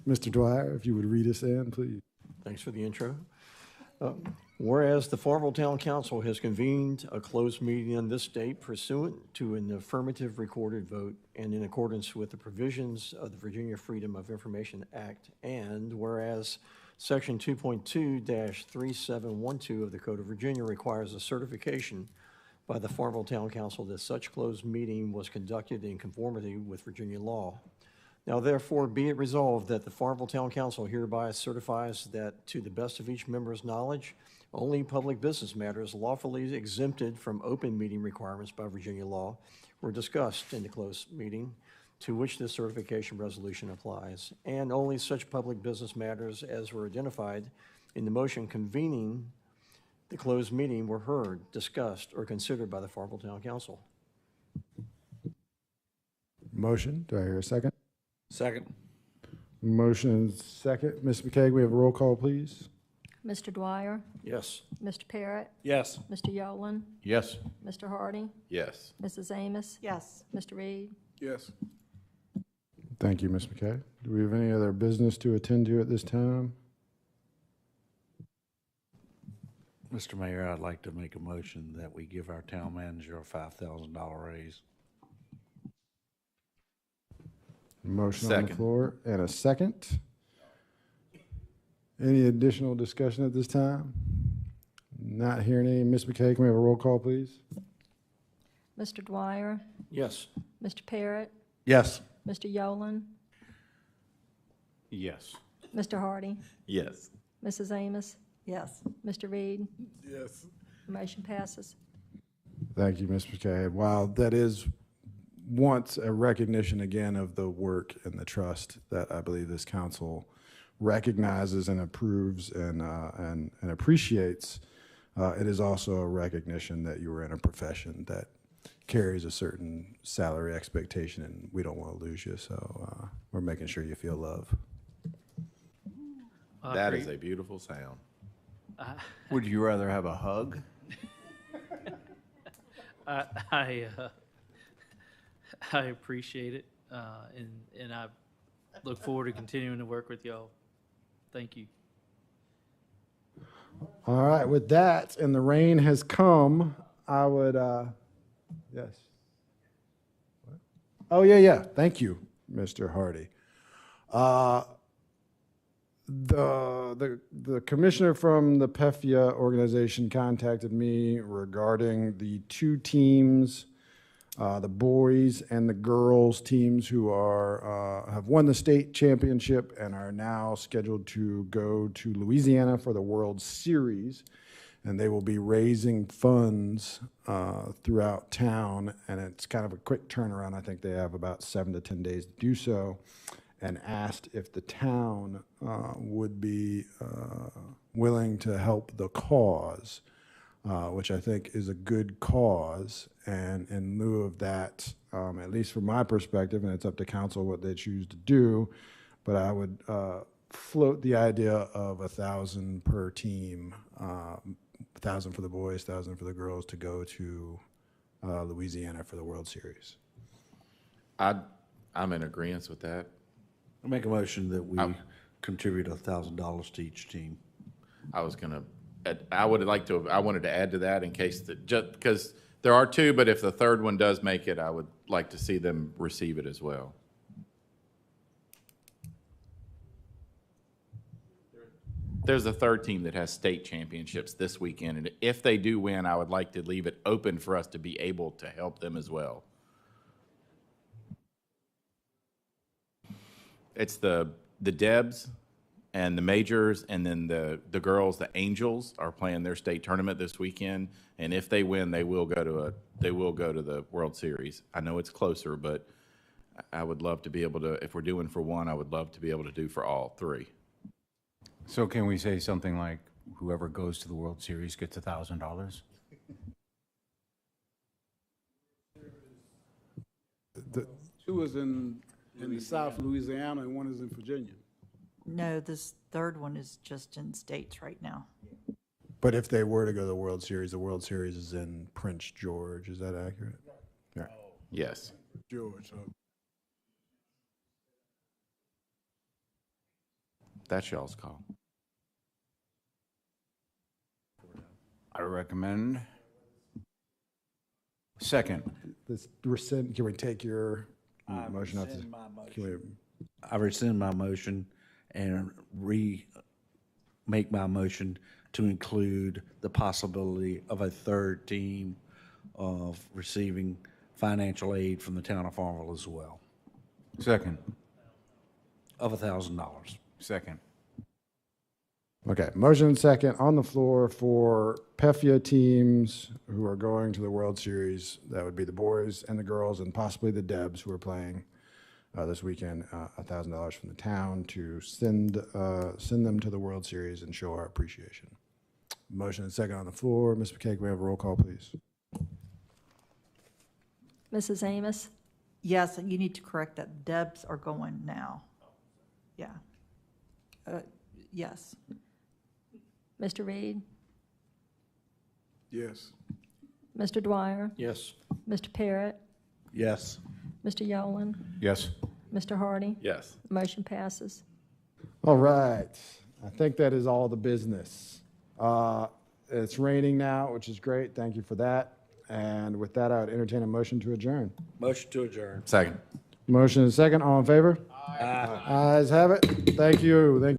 Mr. Dwyer, if you would read us in, please. Thanks for the intro. Whereas the Farmville Town Council has convened a closed meeting on this date pursuant to an affirmative recorded vote and in accordance with the provisions of the Virginia Freedom of Information Act, and whereas Section 2.2-3712 of the Code of Virginia requires a certification by the Farmville Town Council that such closed meeting was conducted in conformity with Virginia law. Now therefore be it resolved that the Farmville Town Council hereby certifies that to the best of each member's knowledge, only public business matters lawfully exempted from open meeting requirements by Virginia law were discussed in the closed meeting to which this certification resolution applies, and only such public business matters as were identified in the motion convening the closed meeting were heard, discussed, or considered by the Farmville Town Council. Motion, do I hear a second? Second. Motion and second. Ms. McCaig, we have a roll call, please. Mr. Dwyer? Yes. Mr. Parrott? Yes. Mr. Yolen? Yes. Mr. Hardy? Yes. Mrs. Amos? Yes. Mr. Reed? Yes. Thank you, Ms. McKay. Do we have any other business to attend to at this time? Mr. Mayor, I'd like to make a motion that we give our town manager a $5,000 raise. Motion on the Second. floor and a second. Any additional discussion at this time? Not hearing any. Ms. McKay, can we have a roll call, please? Mr. Dwyer? Yes. Mr. Parrott? Yes. Mr. Yolen? Yes. Mr. Hardy? Yes. Mrs. Amos? Yes. Mr. Reed? Yes. Motion passes. Thank you, Ms. McKay. Wow, that is once a recognition again of the work and the trust that I believe this council recognizes and approves and appreciates. It is also a recognition that you are in a profession that carries a certain salary expectation, and we don't want to lose you. So we're making sure you feel love. That is a beautiful sound. Would you rather have a hug? I appreciate it, and I look forward to continuing to work with y'all. Thank you. All right, with that, and the rain has come, I would, yes. What? Oh, yeah. Thank you, Mr. Hardy. The commissioner from the PEFIA organization contacted me regarding the two teams, the boys and the girls teams who have won the state championship and are now scheduled to go to Louisiana for the World Series. And they will be raising funds throughout town, and it's kind of a quick turnaround. I think they have about 7 to 10 days to do so, and asked if the town would be willing to help the cause, which I think is a good cause. And in lieu of that, at least from my perspective, and it's up to council what they choose to do, but I would float the idea of 1,000 per team, 1,000 for the boys, 1,000 for the girls, to go to Louisiana for the World Series. I'm in agreement with that. I make a motion that we contribute $1,000 to each team. I wanted to add to that in case that, just because there are two, but if the third one does make it, I would like to see them receive it as well. There's a third team that has state championships this weekend, and if they do win, I would like to leave it open for us to be able to help them as well. It's the Debs and the Majors, and then the girls, the Angels, are playing their state tournament this weekend, and if they win, they will go to the World Series. I know it's closer, but I would love to be able to, if we're doing for one, I would love to be able to do for all three. So can we say something like, whoever goes to the World Series gets $1,000? Two is in the South Louisiana and one is in Virginia. No, this third one is just in states right now. But if they were to go to the World Series is in Prince George. Is that accurate? Yeah. Yes. George. That's y'all's call. I recommend. Second. This rescind, can we take your motion out? rescind my Can we- I rescind my motion and make my motion to include the possibility of a third team of receiving financial aid from the town of Farmville as well, Second. of $1,000. Second. Okay, motion and second on the floor for PEFIA teams who are going to the World Series. That would be the boys and the girls and possibly the Debs who are playing this weekend. $1,000 from the town to send them to the World Series and show our appreciation. Motion and second on the floor. Ms. McKay, can we have a roll call, please? Mrs. Amos? Yes, and you need to correct that. Debs are going now. Yeah. Yes. Mr. Reed? Yes. Mr. Dwyer? Yes. Mr. Parrott? Yes. Mr. Yolen? Yes. Mr. Hardy? Yes. Motion passes. All right. I think that is all the business. It's raining now, which is great. Thank you for that. And with that, I would entertain a motion to adjourn. Motion to adjourn. Second. Motion and second. All in favor? Aye. Ayes have it. Thank you. Thank